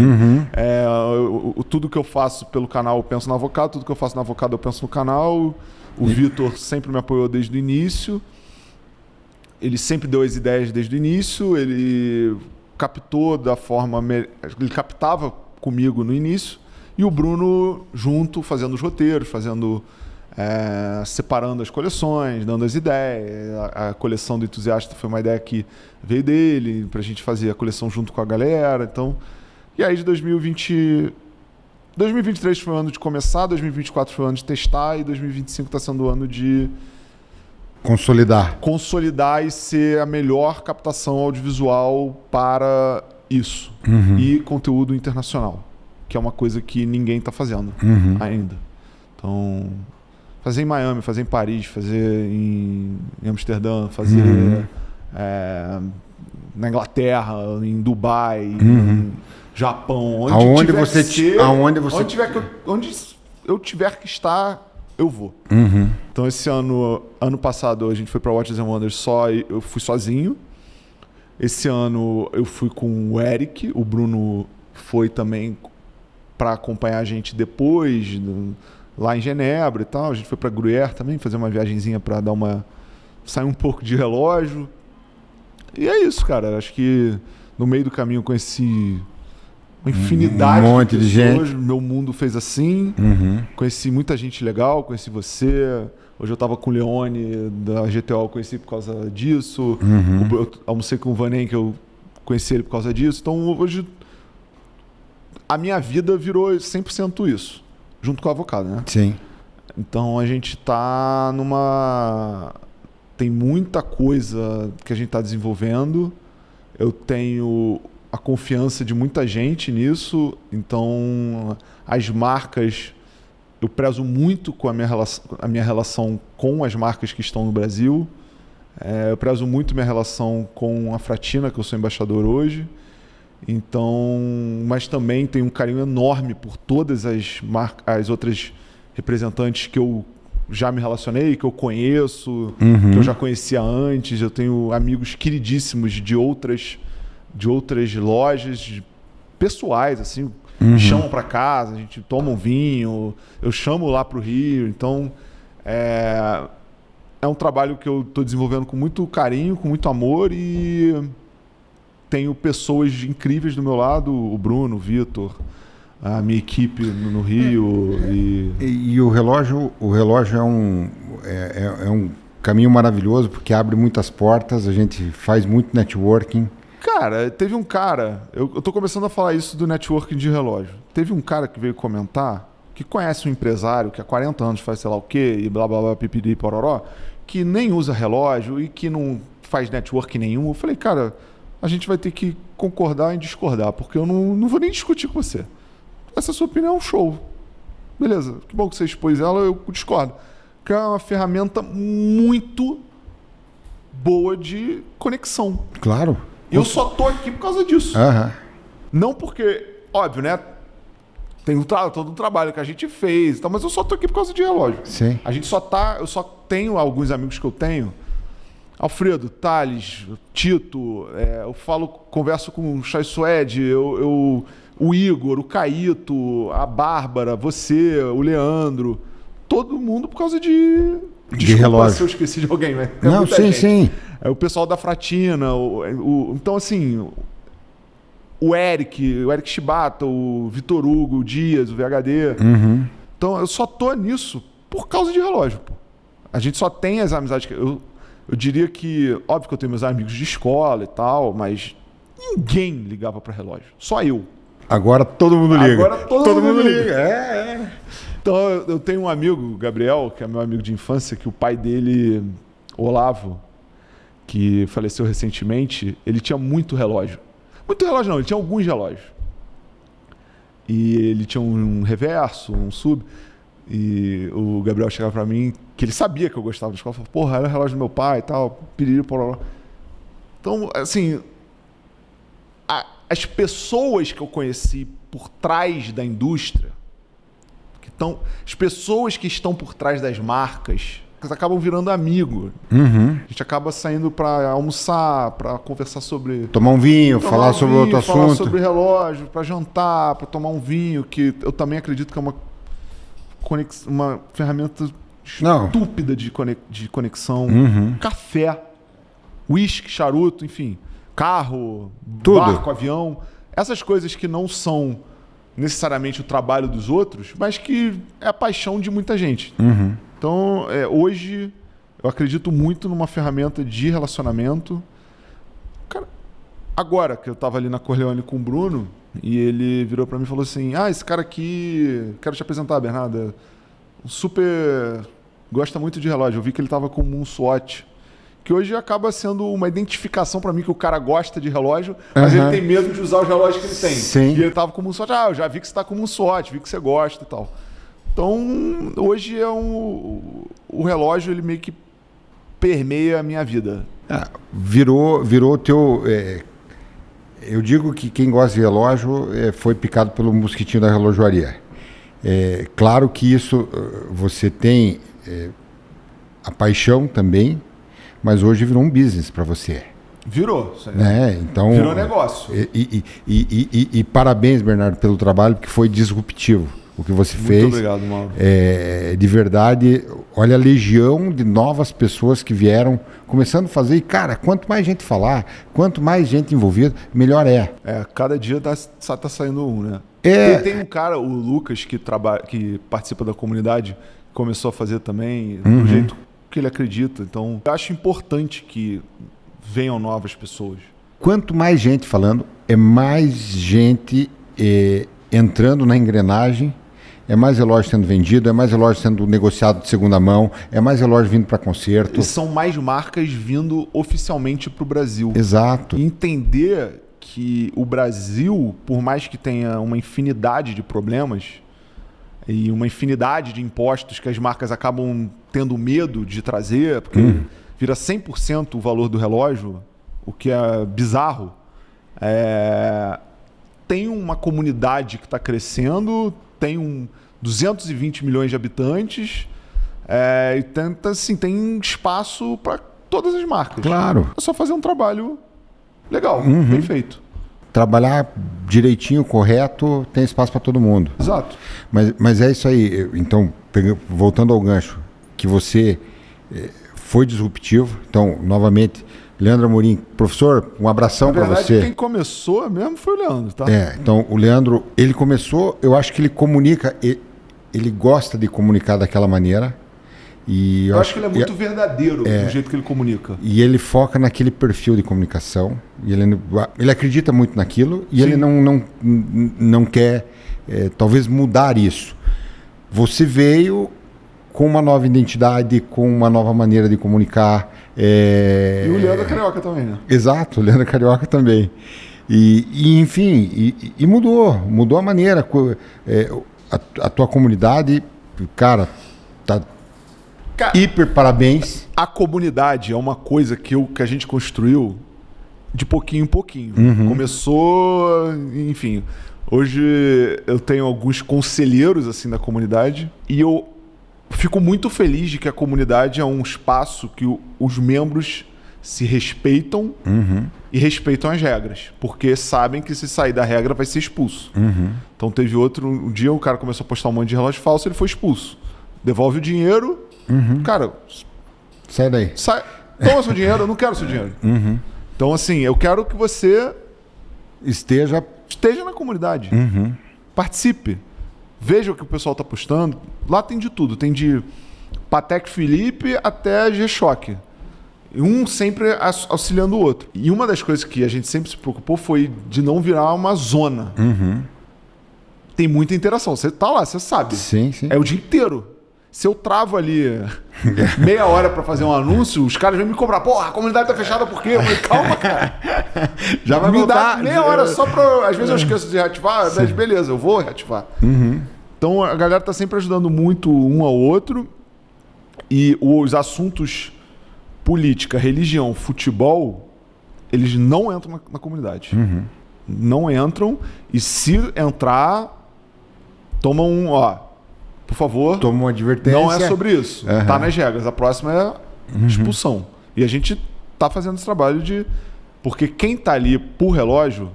tudo que eu faço pelo canal eu penso no Avocado, tudo que eu faço no Avocado eu penso no canal, o Vitor sempre me apoiou desde o início, ele sempre deu as ideias desde o início, ele captou da forma... Ele captava comigo no início e o Bruno junto, fazendo os roteiros, separando as coleções, dando as ideias. A coleção do Entusiasta foi uma ideia que veio dele, pra gente fazer a coleção junto com a galera. Então, e aí de 2023 foi o ano de começar, 2024 foi o ano de testar e 2025 está sendo o ano de... Consolidar e ser a melhor captação audiovisual para isso. E conteúdo internacional, que é uma coisa que ninguém está fazendo ainda. Então, fazer em Miami, fazer em Paris, fazer em Amsterdã, fazer na Inglaterra, em Dubai, em Japão, onde eu tiver que estar, eu vou. Então esse ano passado a gente foi para Watches and Wonders eu fui sozinho. Esse ano eu fui com o Eric, o Bruno foi também para acompanhar a gente depois, lá em Genebra e tal. A gente foi para Gruyère também, fazer uma viagenzinha para sair um pouco de relógio. E é isso, cara. Acho que no meio do caminho eu conheci uma infinidade de gente. Meu mundo fez assim. Conheci muita gente legal, conheci você. Hoje eu tava com o Leone da GTO, eu conheci por causa disso. Eu almocei com o Vanem, que eu conheci ele por causa disso. Então hoje a minha vida virou 100% isso, junto com o Avocado, né? Sim. Então a gente tá tem muita coisa que a gente tá desenvolvendo. Eu tenho a confiança de muita gente nisso. Então, as marcas, eu prezo muito com a minha relação com as marcas que estão no Brasil. Eu prezo muito minha relação com a Fratina, que eu sou embaixador hoje. Então, mas também tenho um carinho enorme por todas as outras representantes que eu já me relacionei, que eu conheço, que eu já conhecia antes. Eu tenho amigos queridíssimos de outras lojas pessoais, assim, me chamam para casa, a gente toma um vinho, eu chamo lá para o Rio. Então, é um trabalho que eu estou desenvolvendo com muito carinho, com muito amor, e tenho pessoas incríveis do meu lado, o Bruno, o Vitor, a minha equipe no Rio. E o relógio é um caminho maravilhoso, porque abre muitas portas, a gente faz muito networking. Cara, teve um cara, eu tô começando a falar isso do networking de relógio. Teve um cara que veio comentar, que conhece um empresário que há 40 anos faz sei lá o quê, e blá blá blá, pipiri, pororó, que nem usa relógio e que não faz networking nenhum. Eu falei, cara, a gente vai ter que concordar em discordar, porque eu não vou nem discutir com você. Essa sua opinião é um show. Beleza, que bom que você expôs ela, eu discordo. Que é uma ferramenta muito boa de conexão. Claro. Eu só tô aqui por causa disso. Não porque, óbvio, né? Tem todo um trabalho que a gente fez, tá, mas eu só tô aqui por causa de relógio. Sim. Eu só tenho alguns amigos que eu tenho. Alfredo, Thales, Tito, eu converso com o Chay Suede, o Igor, o Caíto, a Bárbara, você, o Leandro. Todo mundo por causa de relógio. Se eu esqueci de alguém, né? Não, sim. É o pessoal da Fratina, então assim, o Eric Shibata, o Vitor Hugo, o Dias, o VHD. Então eu só tô nisso por causa de relógio, pô. A gente só tem as amizades que eu diria que, óbvio que eu tenho meus amigos de escola e tal, mas ninguém ligava para relógio, só eu. Agora todo mundo liga. Agora todo mundo liga. É. Então eu tenho um amigo, Gabriel, que é meu amigo de infância, que o pai dele, Olavo, que faleceu recentemente, ele tinha muito relógio. Muito relógio não, ele tinha alguns relógios. E ele tinha um reverso, um sub. E o Gabriel chegava pra mim, que ele sabia que eu gostava da escola, falava, porra, era o relógio do meu pai e tal, piriri, pororó. Então, assim, as pessoas que eu conheci por trás da indústria, as pessoas que estão por trás das marcas, acabam virando amigo. A gente acaba saindo para almoçar, para conversar sobre... Tomar um vinho, falar sobre outro assunto. Falar sobre relógio, para jantar, para tomar um vinho, que eu também acredito que é uma ferramenta estúpida de conexão. Café, uísque, charuto, enfim, carro, tudo. Barco, avião. Essas coisas que não são necessariamente o trabalho dos outros, mas que é a paixão de muita gente. Então, hoje, eu acredito muito numa ferramenta de relacionamento. Cara, agora que eu estava ali na Corleone com o Bruno, e ele virou para mim e falou assim, esse cara aqui, quero te apresentar, Bernardo, super gosta muito de relógio. Eu vi que ele estava com um SWAT, que hoje acaba sendo uma identificação para mim que o cara gosta de relógio, mas ele tem medo de usar os relógios que ele tem. Sim. E ele tava com um SWAT, eu já vi que você tá com um SWAT, vi que você gosta e tal. Então, hoje o relógio, ele meio que permeia a minha vida. Virou teu... eu digo que quem gosta de relógio foi picado pelo mosquitinho da relojoaria. Claro que isso, você tem a paixão também, mas hoje virou um business para você. Virou. Então, virou negócio. E parabéns, Bernardo, pelo trabalho, que foi disruptivo. O que você fez. Muito obrigado, Mauro. De verdade, olha a legião de novas pessoas que vieram começando a fazer. E, cara, quanto mais gente falar, quanto mais gente envolvida, melhor é. Cada dia tá saindo um, né? Tem um cara, o Lucas, que participa da comunidade, começou a fazer também, do jeito que ele acredita. Então, eu acho importante que venham novas pessoas. Quanto mais gente falando, é mais gente entrando na engrenagem, é mais relógio sendo vendido, é mais relógio sendo negociado de segunda mão, é mais relógio vindo para concerto. E são mais marcas vindo oficialmente para o Brasil. Exato. E entender que o Brasil, por mais que tenha uma infinidade de problemas e uma infinidade de impostos que as marcas acabam tendo medo de trazer, porque vira 100% o valor do relógio, o que é bizarro, tem uma comunidade que está crescendo, tem 220 milhões de habitantes, e tem espaço para todas as marcas. Claro. É só fazer um trabalho legal, bem feito. Trabalhar direitinho, correto, tem espaço para todo mundo. Exato. Mas é isso aí. Então, voltando ao gancho, que você foi disruptivo. Então, novamente, Leandro Amorim, professor, um abração para você. Quem começou mesmo foi o Leandro, tá? Então, o Leandro, ele começou, eu acho que ele comunica, ele gosta de comunicar daquela maneira. E eu acho que ele é muito verdadeiro do jeito que ele comunica. E ele foca naquele perfil de comunicação. E ele acredita muito naquilo e ele não quer, talvez, mudar isso. Você veio com uma nova identidade, com uma nova maneira de comunicar. E o Leandro Carioca também, né? Exato, o Leandro Carioca também. Enfim, mudou a maneira. A tua comunidade, cara, tá... Hiper parabéns. A comunidade é uma coisa que a gente construiu de pouquinho em pouquinho. Começou, enfim. Hoje eu tenho alguns conselheiros assim da comunidade e eu fico muito feliz de que a comunidade é um espaço que os membros se respeitam e respeitam as regras, porque sabem que se sair da regra vai ser expulso. Então teve um dia o cara começou a postar um monte de relógio falso, ele foi expulso. Devolve o dinheiro. Cara, sai daí. Toma seu dinheiro, eu não quero seu dinheiro. Então, assim, eu quero que você esteja na comunidade. Participe. Veja o que o pessoal está postando. Lá tem de tudo. Tem de Patek Philippe até G-Shock. Um sempre auxiliando o outro. E uma das coisas que a gente sempre se preocupou foi de não virar uma zona. Tem muita interação. Você tá lá, você sabe. Sim. É o dia inteiro. Se eu travo ali meia hora pra fazer um anúncio, os caras vêm me cobrar. Porra, a comunidade tá fechada por quê? Eu falei, calma, cara. Já vai me voltar. dá meia hora só pra... Às vezes eu esqueço de reativar, mas beleza, eu vou reativar. Então a galera tá sempre ajudando muito um ao outro. E os assuntos política, religião, futebol, eles não entram na comunidade. Não entram. E se entrar, tomam por favor, toma uma advertência. Não é sobre isso. Tá nas regras. A próxima é expulsão. E a gente tá fazendo esse trabalho porque quem tá ali por relógio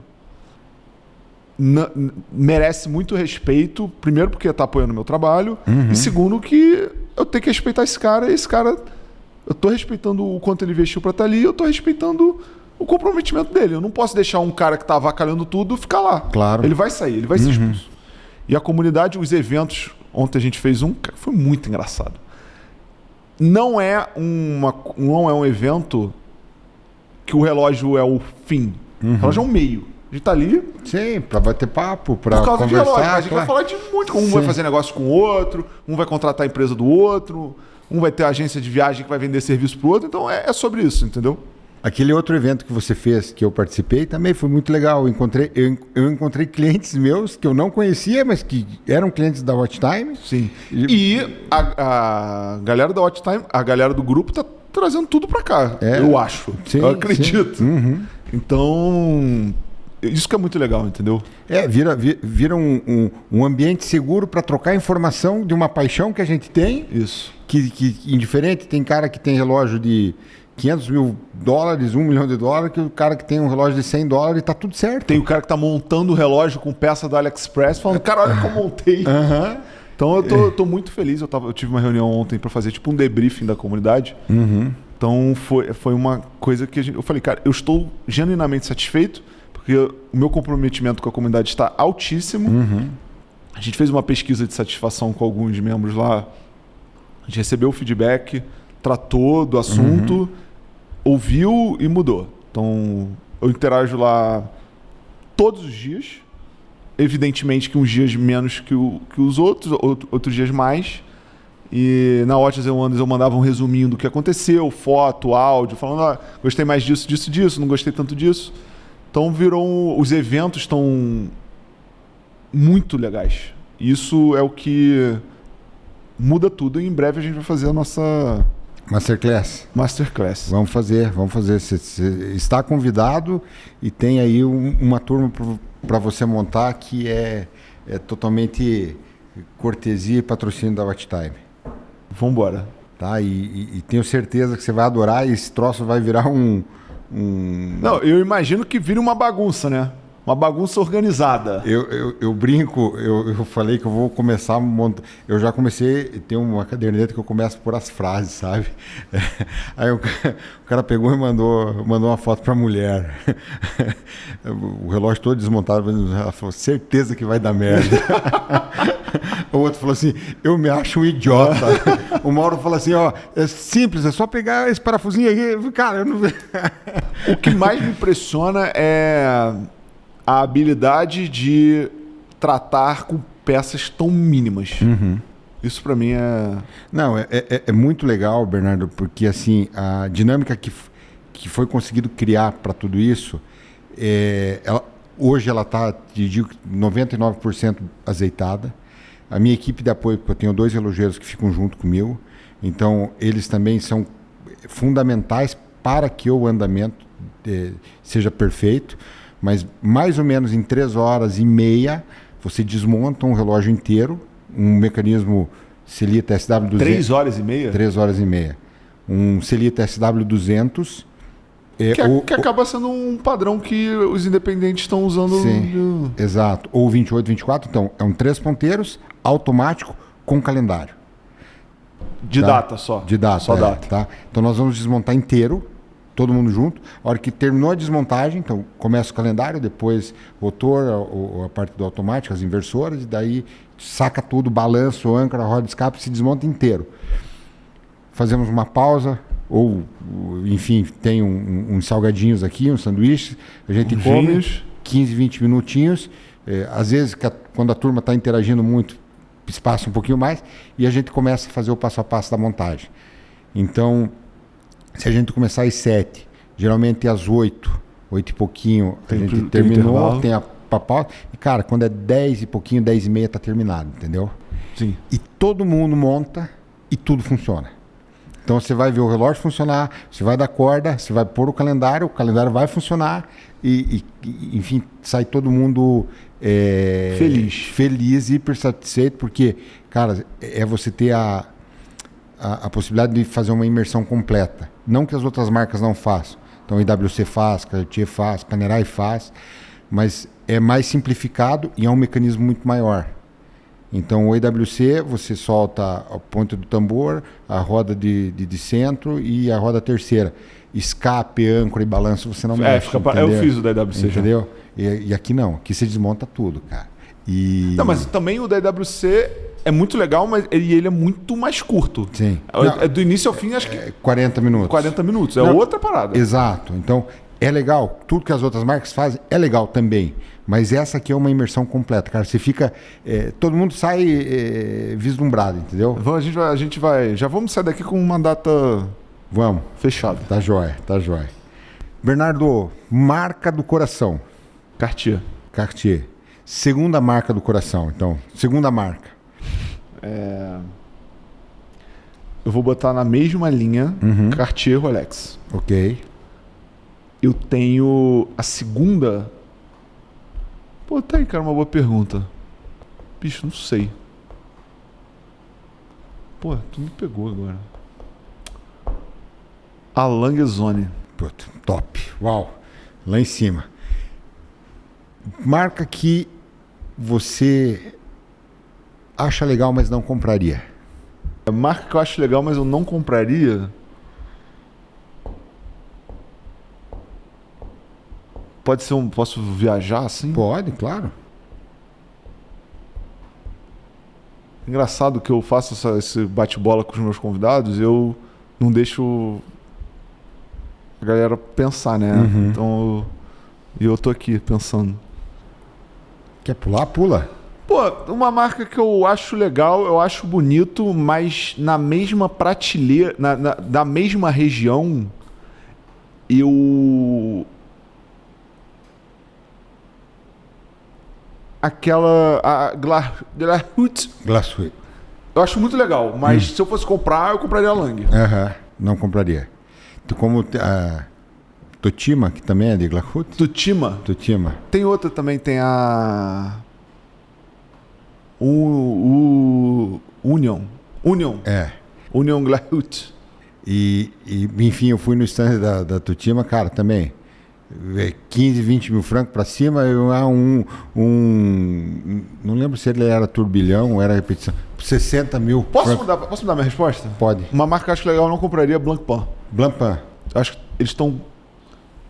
merece muito respeito. Primeiro, porque tá apoiando o meu trabalho. E segundo, que eu tenho que respeitar esse cara. E esse cara, eu tô respeitando o quanto ele investiu pra estar ali. Eu tô respeitando o comprometimento dele. Eu não posso deixar um cara que tá avacalhando tudo ficar lá. Claro. Ele vai sair, ele vai ser expulso. E a comunidade, os eventos... Ontem a gente fez foi muito engraçado. Não é um evento que o relógio é o fim. O relógio é um meio. A gente tá ali... Sim, pra bater papo, pra por causa conversar. De relógio, mas a gente vai falar de muito. Um vai fazer negócio com o outro, um vai contratar a empresa do outro, um vai ter agência de viagem que vai vender serviço pro outro. Então é sobre isso, entendeu? Aquele outro evento que você fez, que eu participei, também foi muito legal. Eu encontrei clientes meus que eu não conhecia, mas que eram clientes da Watch Time. Sim. E a galera da Watch Time, a galera do grupo tá trazendo tudo para cá, eu acho. Sim, eu acredito. Então, isso que é muito legal, entendeu? Vira um ambiente seguro para trocar informação de uma paixão que a gente tem. Isso. Que indiferente, tem cara que tem relógio de $500 mil, $1 milhão, que o cara que tem um relógio de $100 tá tudo certo. Tem o cara que tá montando o relógio com peça do AliExpress, falando, cara, olha como eu montei. Então eu tô muito feliz. Eu tive uma reunião ontem para fazer tipo um debriefing da comunidade. Então foi uma coisa que eu falei, cara, eu estou genuinamente satisfeito, porque o meu comprometimento com a comunidade está altíssimo. A gente fez uma pesquisa de satisfação com alguns membros lá. A gente recebeu o feedback, tratou do assunto, ouviu e mudou. Então, eu interajo lá todos os dias. Evidentemente que uns dias menos que os outros dias mais. E na Watches and Wonders eu mandava um resuminho do que aconteceu, foto, áudio, falando, gostei mais disso, não gostei tanto disso. Então os eventos estão muito legais. Isso é o que muda tudo. E em breve a gente vai fazer a nossa Masterclass. Masterclass. Vamos fazer. Você está convidado e tem aí uma turma para você montar que é totalmente cortesia e patrocínio da Watch Time. Vamos embora. Tá? E tenho certeza que você vai adorar e esse troço vai virar Não, eu imagino que vire uma bagunça, né? Uma bagunça organizada. Eu brinco, eu falei que eu vou começar a montar. Eu já comecei, tem uma caderneta que eu começo por as frases, sabe? Aí o cara pegou e mandou uma foto pra mulher. O relógio todo desmontado, ela falou, certeza que vai dar merda. O outro falou assim, eu me acho um idiota. O Mauro falou assim, ó, é simples, é só pegar esse parafusinho aqui. Cara, eu não... O que mais me impressiona é a habilidade de tratar com peças tão mínimas. Isso pra mim é... Não, é muito legal, Bernardo, porque assim, a dinâmica que foi conseguido criar para tudo isso, hoje ela está, digo, 99% azeitada. A minha equipe de apoio, porque eu tenho 2 relogeiros que ficam junto comigo, então eles também são fundamentais para que o andamento seja perfeito. Mas mais ou menos em 3h30 você desmonta um relógio inteiro, um mecanismo Celita SW200. 3h30? 3h30. Um Celita SW200. Que acaba sendo um padrão que os independentes estão usando. Sim, exato. Ou 28, 24. Então, é um 3 ponteiros, automático, com calendário. De data só. De data. Só data. Tá? Então, nós vamos desmontar inteiro, todo mundo junto. A hora que terminou a desmontagem, então começa o calendário, depois o rotor, a parte do automático, as inversoras, e daí saca tudo, balanço, âncora, roda de escape, se desmonta inteiro. Fazemos uma pausa, ou enfim, tem uns salgadinhos aqui, uns sanduíches, a gente come 15, 20 minutinhos. Às vezes, quando a turma está interagindo muito, espaça um pouquinho mais, e a gente começa a fazer o passo a passo da montagem. Então, se a gente começar às 7, geralmente às 8 e pouquinho, a gente terminou, tem a pausa. E, cara, quando é 10 e pouquinho, 10h30 tá terminado, entendeu? Sim. E todo mundo monta e tudo funciona. Então você vai ver o relógio funcionar, você vai dar corda, você vai pôr o calendário vai funcionar enfim, sai todo mundo feliz e hiper satisfeito, porque, cara, você ter a possibilidade de fazer uma imersão completa. Não que as outras marcas não façam. Então, a IWC faz, Cartier faz, Panerai faz, mas é mais simplificado e é um mecanismo muito maior. Então, o IWC, você solta a ponta do tambor, a roda de centro e a roda terceira. Escape, âncora e balanço, você não mexe. Eu fiz o da IWC, entendeu? E aqui não. Aqui você desmonta tudo, cara. Não, mas também o da IWC é muito legal, mas ele é muito mais curto. Sim. Do início ao fim, acho que... 40 minutos. 40 minutos. É outra parada. Exato. Então, é legal. Tudo que as outras marcas fazem é legal também. Mas essa aqui é uma imersão completa, cara. Você fica... todo mundo sai vislumbrado, entendeu? A gente vai... Já vamos sair daqui com uma data... Vamos. Fechada. Tá jóia, tá jóia. Bernardo, marca do coração. Cartier. Segunda marca do coração, então. Segunda marca. Eu vou botar na mesma linha Cartier Rolex. Ok. Eu tenho a segunda... Pô, tá aí, cara, uma boa pergunta. Bicho, não sei. Pô, tu me pegou agora. A Languezone. Puta, top. Uau. Lá em cima. Marca que você acha legal, mas não compraria. A marca que eu acho legal, mas eu não compraria... Pode ser Posso viajar assim? Pode, claro. Engraçado que eu faço esse bate-bola com os meus convidados, eu não deixo a galera pensar, né? Então eu tô aqui pensando. Quer pular? Pula. Pô, uma marca que eu acho legal, eu acho bonito, mas na mesma prateleira, da mesma região, eu aquela... A Glashütte. Glassway. Eu acho muito legal, mas se eu fosse comprar, eu compraria a Lang. Aham, não compraria. Como a Totima, que também é de Glassway. Totima. Tem outra também, tem a... Union. É. Union Glashütte. Enfim, eu fui no stand da Totima, cara, também. 15, 20 mil francos pra cima, não lembro se ele era turbilhão ou era repetição. 60 mil. Posso mudar minha resposta? Pode. Uma marca que eu acho legal, eu não compraria Blancpain. Blancpain. Eu acho que eles estão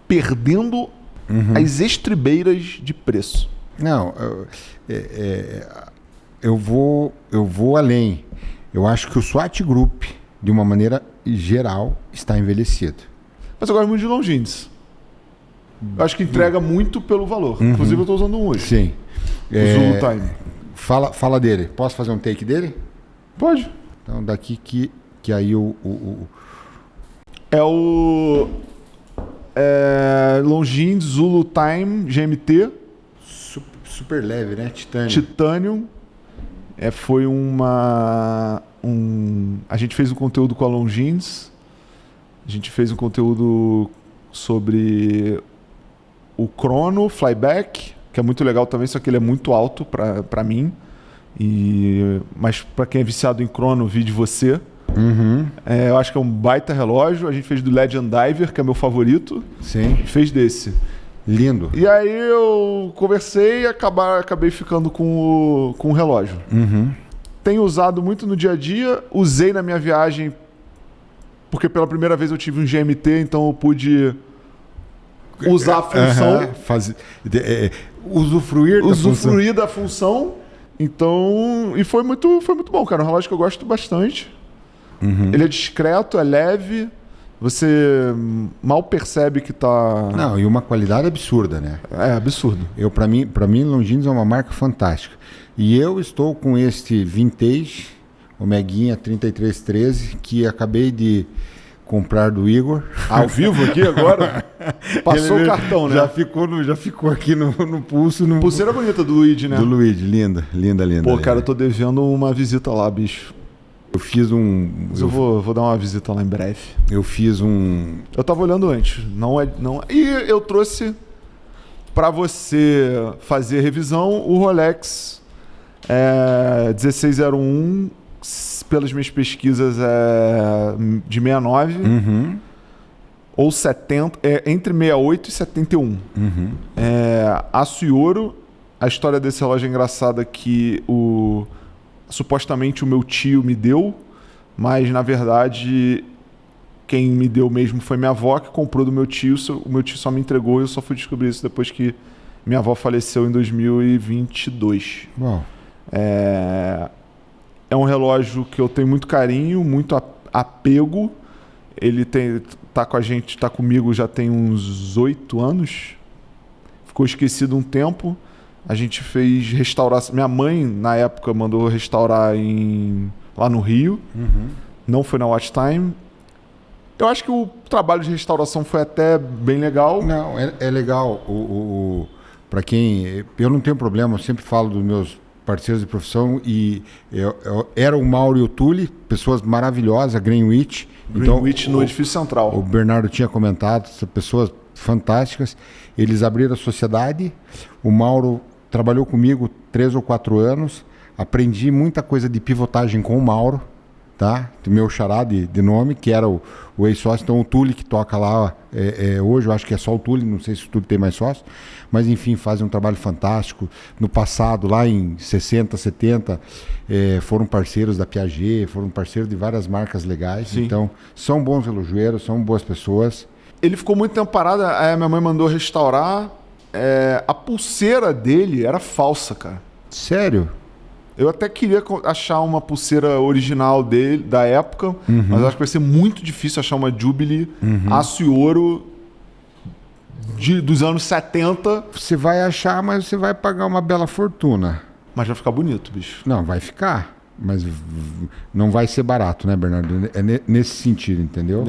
perdendo as estribeiras de preço. Não, eu vou além. Eu acho que o SWAT Group, de uma maneira geral, está envelhecido. Mas eu gosto muito de Longines. Eu acho que entrega muito pelo valor. Inclusive eu estou usando um hoje. Sim. O Zulu Time. Fala dele. Posso fazer um take dele? Pode. Então, daqui que aí É o Longines Zulu Time GMT. Super leve, né? Titanium. Foi a gente fez um conteúdo com a Longines. A gente fez um conteúdo sobre o Chrono Flyback, que é muito legal também, só que ele é muito alto para mim. Mas para quem é viciado em Chrono, vi de você. Eu acho que é um baita relógio. A gente fez do Legend Diver, que é meu favorito. Sim. Fez desse. Lindo. E aí eu conversei e acabei ficando com o relógio. Tenho usado muito no dia a dia. Usei na minha viagem, porque pela primeira vez eu tive um GMT, então eu pude usar a função. Usufruir da função. Então, e foi muito bom, cara. Um relógio que eu gosto bastante. Ele é discreto, é leve. Você mal percebe que tá... Não, e uma qualidade absurda, né? É absurdo. Para mim, Longines é uma marca fantástica. E eu estou com este Vintage, Omeguinha 3313, que acabei de comprar do Igor. Ao vivo aqui agora? Passou o cartão, né? Já ficou aqui no pulso. Pulseira bonita do Luigi, né? Do Luigi, linda. Pô, cara, eu tô devendo uma visita lá, bicho. Eu fiz um... Mas eu vou dar uma visita lá em breve. Eu fiz um... Eu tava olhando antes. E eu trouxe pra você fazer revisão o Rolex 1601, pelas minhas pesquisas, de 69. Ou 70, entre 68 e 71. Aço e ouro. A história desse relógio é engraçada, que supostamente o meu tio me deu, mas na verdade quem me deu mesmo foi minha avó, que comprou do meu tio. O meu tio só me entregou e eu só fui descobrir isso depois que minha avó faleceu em 2022. Uau. É um relógio que eu tenho muito carinho, muito apego. Ele tá com a gente, tá comigo já tem uns 8 anos. Ficou esquecido um tempo. A gente fez restauração. Minha mãe, na época, mandou restaurar lá no Rio. Não foi na Watch Time. Eu acho que o trabalho de restauração foi até bem legal. Não, é legal. Para quem... Eu não tenho problema, eu sempre falo dos meus parceiros de profissão. Era o Mauro e o Tully, pessoas maravilhosas, a Greenwich. Greenwich no edifício central. O Bernardo tinha comentado, são pessoas fantásticas. Eles abriram a sociedade. O Mauro trabalhou comigo 3 ou 4 anos. Aprendi muita coisa de pivotagem com o Mauro, tá? Meu xará de nome, que era o ex-sócio. Então o Tully que toca lá, hoje eu acho que é só o Tully, não sei se o Tully tem mais sócio, mas enfim, fazem um trabalho fantástico. No passado, lá em 60, 70, foram parceiros da Piaget, foram parceiros de várias marcas legais. Sim. Então são bons relojoeiros, são boas pessoas. Ele ficou muito tempo parado, aí minha mãe mandou restaurar. A pulseira dele era falsa, cara. Sério? Eu até queria achar uma pulseira original dele, da época, mas eu acho que vai ser muito difícil achar uma Jubilee aço e ouro dos anos 70. Você vai achar, mas você vai pagar uma bela fortuna. Mas vai ficar bonito, bicho. Não, vai ficar. Mas não vai ser barato, né, Bernardo? É nesse sentido, entendeu?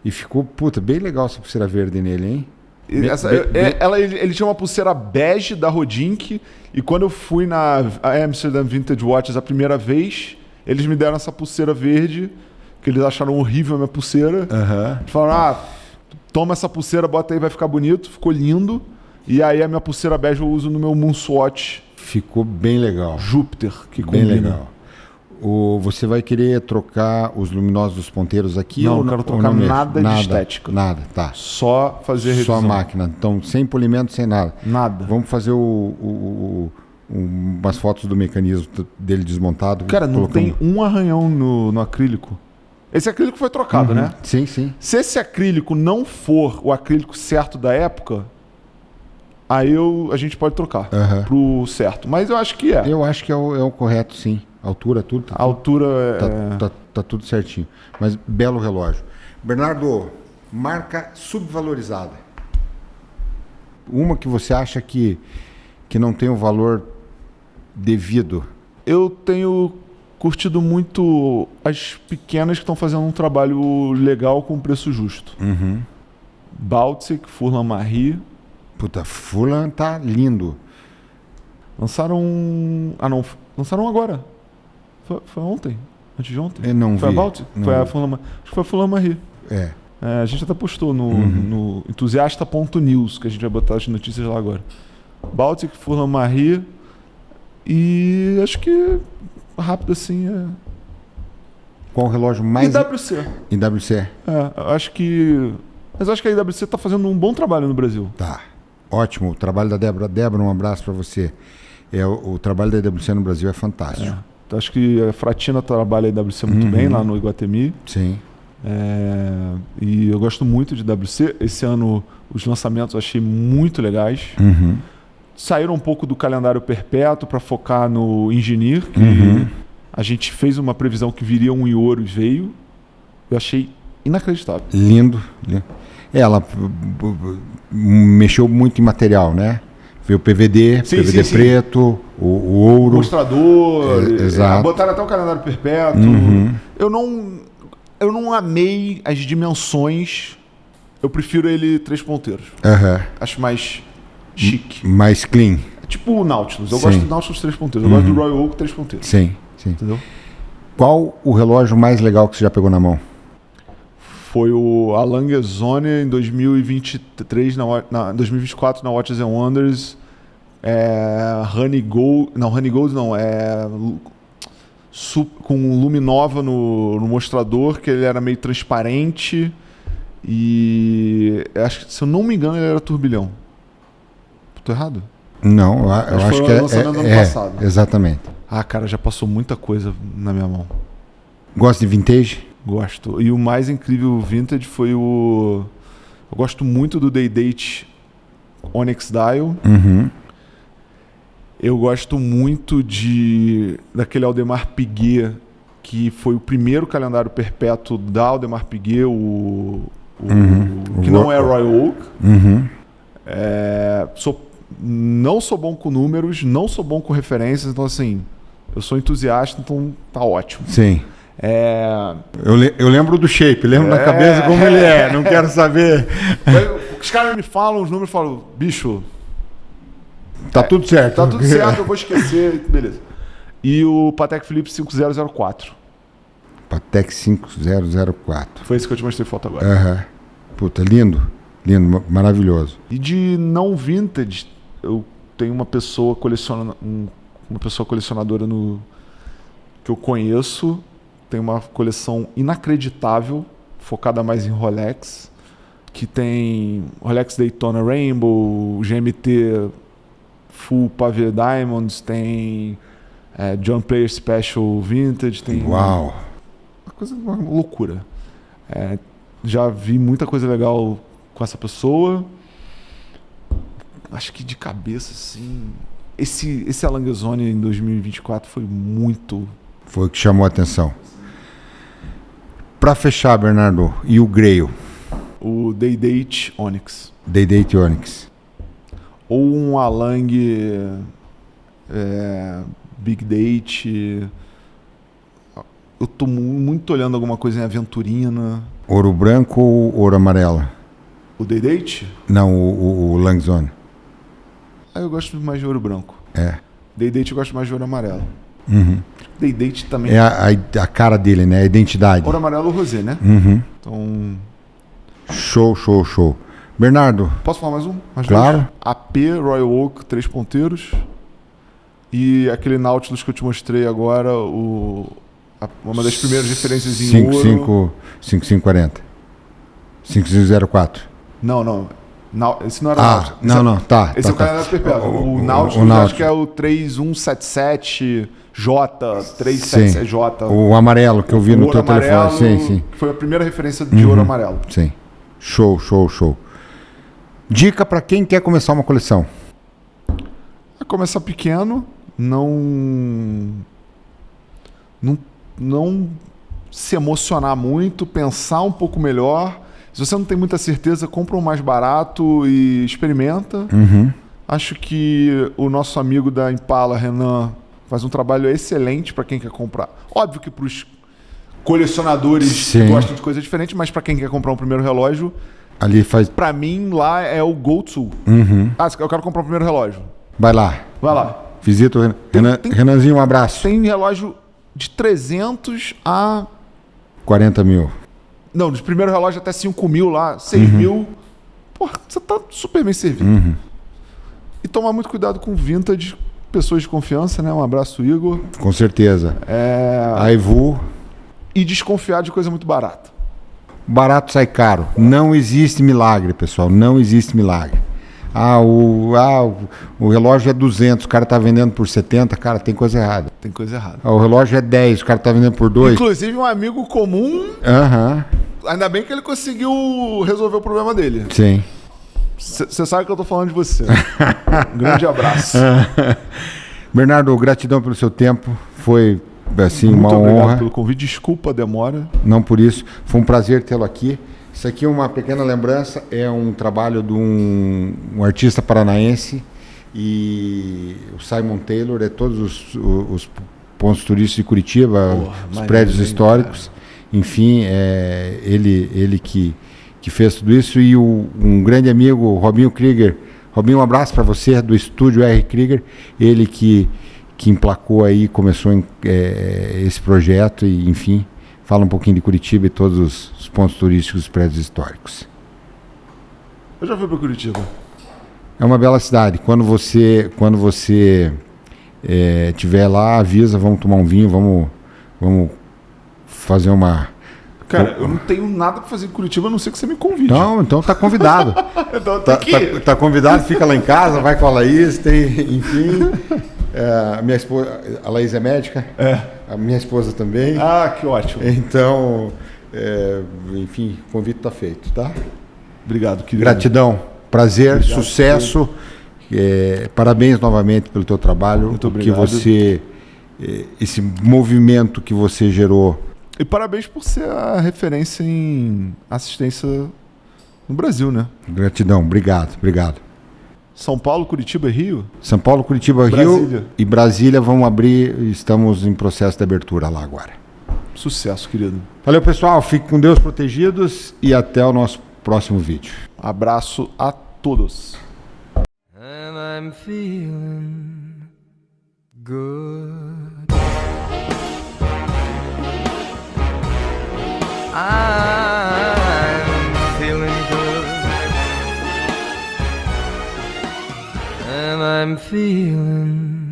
E ficou, bem legal essa pulseira verde nele, hein? Ele tinha uma pulseira bege da Rodink, e quando eu fui na Amsterdam Vintage Watches a primeira vez, eles me deram essa pulseira verde, que eles acharam horrível a minha pulseira. Eles falaram, toma essa pulseira, bota aí, vai ficar bonito. Ficou lindo. E aí a minha pulseira bege eu uso no meu Moonswatch Ficou bem legal. Júpiter, que Bem combina. legal. Você vai querer trocar os luminosos dos ponteiros aqui? Não, ou não quero ou trocar mesmo? nada de estética. Nada, tá. Só fazer Só revisão. a máquina. Então, sem polimento, sem nada. Nada. Vamos fazer umas fotos do mecanismo dele desmontado. Cara, não Colocamos- tem um arranhão no acrílico. Esse acrílico foi trocado, né? Sim, sim. Se esse acrílico não for o acrílico certo da época, aí a gente pode trocar Aham. pro certo. Mas eu acho que é. Eu acho que é o correto, sim. Altura, tudo. A altura é... Tá tudo certinho. Mas belo relógio. Bernardo, marca subvalorizada. Uma que você acha que não tem o valor devido. Eu tenho curtido muito as pequenas que estão fazendo um trabalho legal com preço justo. Baltic, Furlan Marie. Puta, Fulan tá lindo. Lançaram... não. Lançaram agora. Foi ontem. Antes de ontem. Eu não Foi vi. a Baltic? Não Foi a vi. Furlan... Acho que foi a Furlan Marie. É. A gente até postou no entusiasta.news, que a gente vai botar as notícias lá agora. Baltic, Furlan Marie. E acho que rápido assim Qual o relógio mais... IWC. IWC. Eu acho que... Mas eu acho que a IWC está fazendo um bom trabalho no Brasil. Tá. Ótimo. O trabalho da Débora. Débora, um abraço para você. O trabalho da IWC no Brasil é fantástico. Então, acho que a Fratina trabalha a IWC muito bem lá no Iguatemi. Sim. E eu gosto muito de IWC. Esse ano os lançamentos eu achei muito legais. Saíram um pouco do calendário perpétuo para focar no Engineer, que a gente fez uma previsão que viria um Ioro e veio. Eu achei inacreditável. Lindo. Ela mexeu muito em material, né? Veio o PVD, Sim, PVD sim. preto, o ouro. Mostrador, exato. botaram até o calendário perpétuo. Eu não amei as dimensões. Eu prefiro ele 3 ponteiros. Aham. Acho mais chique. Mais clean. É tipo o Nautilus. Eu Sim. gosto do Nautilus 3 ponteiros. Eu gosto do Royal Oak 3 ponteiros. Sim, sim. Entendeu? Qual o relógio mais legal que você já pegou na mão? Foi o Alan Zone em 2023, 2024 na Watches and Wonders. Honey Gold. Não, Honey Gold não. Com Luminova no mostrador, que ele era meio transparente. E acho que, se eu não me engano, ele era turbilhão. Tô errado? Não, eu acho foi que é. lançado no ano passado. Exatamente. Cara, já passou muita coisa na minha mão. Gosta de vintage? Gosto. E o mais incrível vintage foi o... Eu gosto muito do Day-Date Onyx Dial. Eu gosto muito daquele Audemars Piguet, que foi o primeiro calendário perpétuo da Audemars Piguet, que não é Royal Oak. Não sou bom com números, não sou bom com referências, então assim, eu sou entusiasta, então tá ótimo. Sim. Eu lembro do shape, lembro na cabeça como ele é, não quero saber. Os caras me falam os números e falam, bicho, Tá tudo certo. tá tudo certo, eu vou esquecer, beleza. E o Patek Philippe 5004. Patek 5004. Foi esse que eu te mostrei foto agora. Aham. Puta, lindo. Lindo, maravilhoso. E de não vintage, eu tenho uma pessoa colecionadora que eu conheço, tem uma coleção inacreditável, focada mais em Rolex, que tem Rolex Daytona Rainbow, GMT Full Pavé Diamonds, tem John Player Special Vintage, tem Uau. uma loucura. Já vi muita coisa legal com essa pessoa. Acho que de cabeça, assim... Esse Alan Zone em 2024 foi muito... Foi o que chamou a atenção. Pra fechar, Bernardo, e o Grail? O Day-Date Onyx. Day-Date Onyx. Ou um Alang Big Date. Eu tô muito olhando alguma coisa em aventurina. Ouro branco ou ouro amarelo? O Day-Date? Não, o Langzone. Ah, eu gosto mais de ouro branco. É. Day-Date eu gosto mais de ouro amarelo. Uhum. Day-Date também. É a cara dele, né? A identidade. Ouro amarelo ou rosé, né? Uhum. Então... Show, show, show. Bernardo, Posso falar mais um? Mais Claro. dois? AP Royal Oak, 3 ponteiros. E aquele Nautilus que eu te mostrei agora, uma das primeiras referências em ouro. 5540. 5504. Não. Esse não era o Ah, Nautilus. não, tá. Esse é o tá. Canadá Perpétuo. O Nautilus, o Nautilus. acho que é o 3177J, 377J. O amarelo que eu vi O no ouro teu telefone. amarelo, Sim, sim. que foi a primeira referência de ouro amarelo. Sim. Show, show, show. Dica para quem quer começar uma coleção. É começar pequeno, não se emocionar muito, pensar um pouco melhor. Se você não tem muita certeza, compra um mais barato e experimenta. Uhum. Acho que o nosso amigo da Impala, Renan, faz um trabalho excelente para quem quer comprar. Óbvio que para os colecionadores Sim. que gostam de coisa diferente, mas para quem quer comprar um primeiro relógio, Ali faz. para mim lá é o go-to. Uhum. Ah, eu quero comprar o primeiro relógio. Vai lá. Vai lá. Visita o Tem- Renanzinho, um abraço. Tem relógio de 300 a... 40 mil. Não, de primeiro relógio até 5 mil lá, 6 mil. Porra, você tá super bem servido. E tomar muito cuidado com vintage, pessoas de confiança, né? Um abraço, Igor. Com certeza. A Evu, E desconfiar de coisa muito barata. barato sai caro. Não existe milagre, pessoal. Não existe milagre. O relógio é 200, o cara tá vendendo por 70, cara, tem coisa errada. Tem coisa errada. O relógio é 10, o cara tá vendendo por 2. Inclusive, um amigo comum, Aham, ainda bem que ele conseguiu resolver o problema dele. sim. Você sabe que eu tô falando de você. Um grande abraço. Bernardo, gratidão pelo seu tempo. Foi, assim, Muito uma obrigado honra. pelo convite. Desculpa a demora. Não por isso. Foi um prazer tê-lo aqui. Isso aqui é uma pequena lembrança. É um trabalho de um artista paranaense. E o Simon Taylor é todos os pontos turísticos de Curitiba, os maneiro, prédios hein, históricos. Enfim, é ele que fez tudo isso. E um grande amigo, Robinho Krieger. Robinho, um abraço para você, do estúdio R. Krieger. Ele que emplacou aí, começou esse projeto e, enfim, fala um pouquinho de Curitiba e todos os pontos turísticos dos prédios históricos. Eu já fui pra Curitiba. É uma bela cidade. Quando você estiver lá, avisa, vamos tomar um vinho, vamos fazer uma... Cara, eu não tenho nada pra fazer em Curitiba, a não ser que você me convide. Não, então tá convidado. Então tem que ir. tá convidado, fica lá em casa, vai com a Laís, enfim. A minha esposa, a Laís é médica, a minha esposa também. Ah, que ótimo. Então, enfim, o convite está feito, tá? Obrigado, querido. Gratidão, prazer, Obrigado, sucesso. Parabéns novamente pelo teu trabalho. Muito Que obrigado. você, esse movimento que você gerou. E parabéns por ser a referência em assistência no Brasil, né? Gratidão, obrigado. São Paulo, Curitiba e Rio? São Paulo, Curitiba, Brasília. Rio e Brasília vão abrir, estamos em processo de abertura lá agora. Sucesso, querido. Valeu, pessoal, fiquem com Deus protegidos e até o nosso próximo vídeo. Abraço a todos. And I'm feeling good. I'm feeling good. And I'm feeling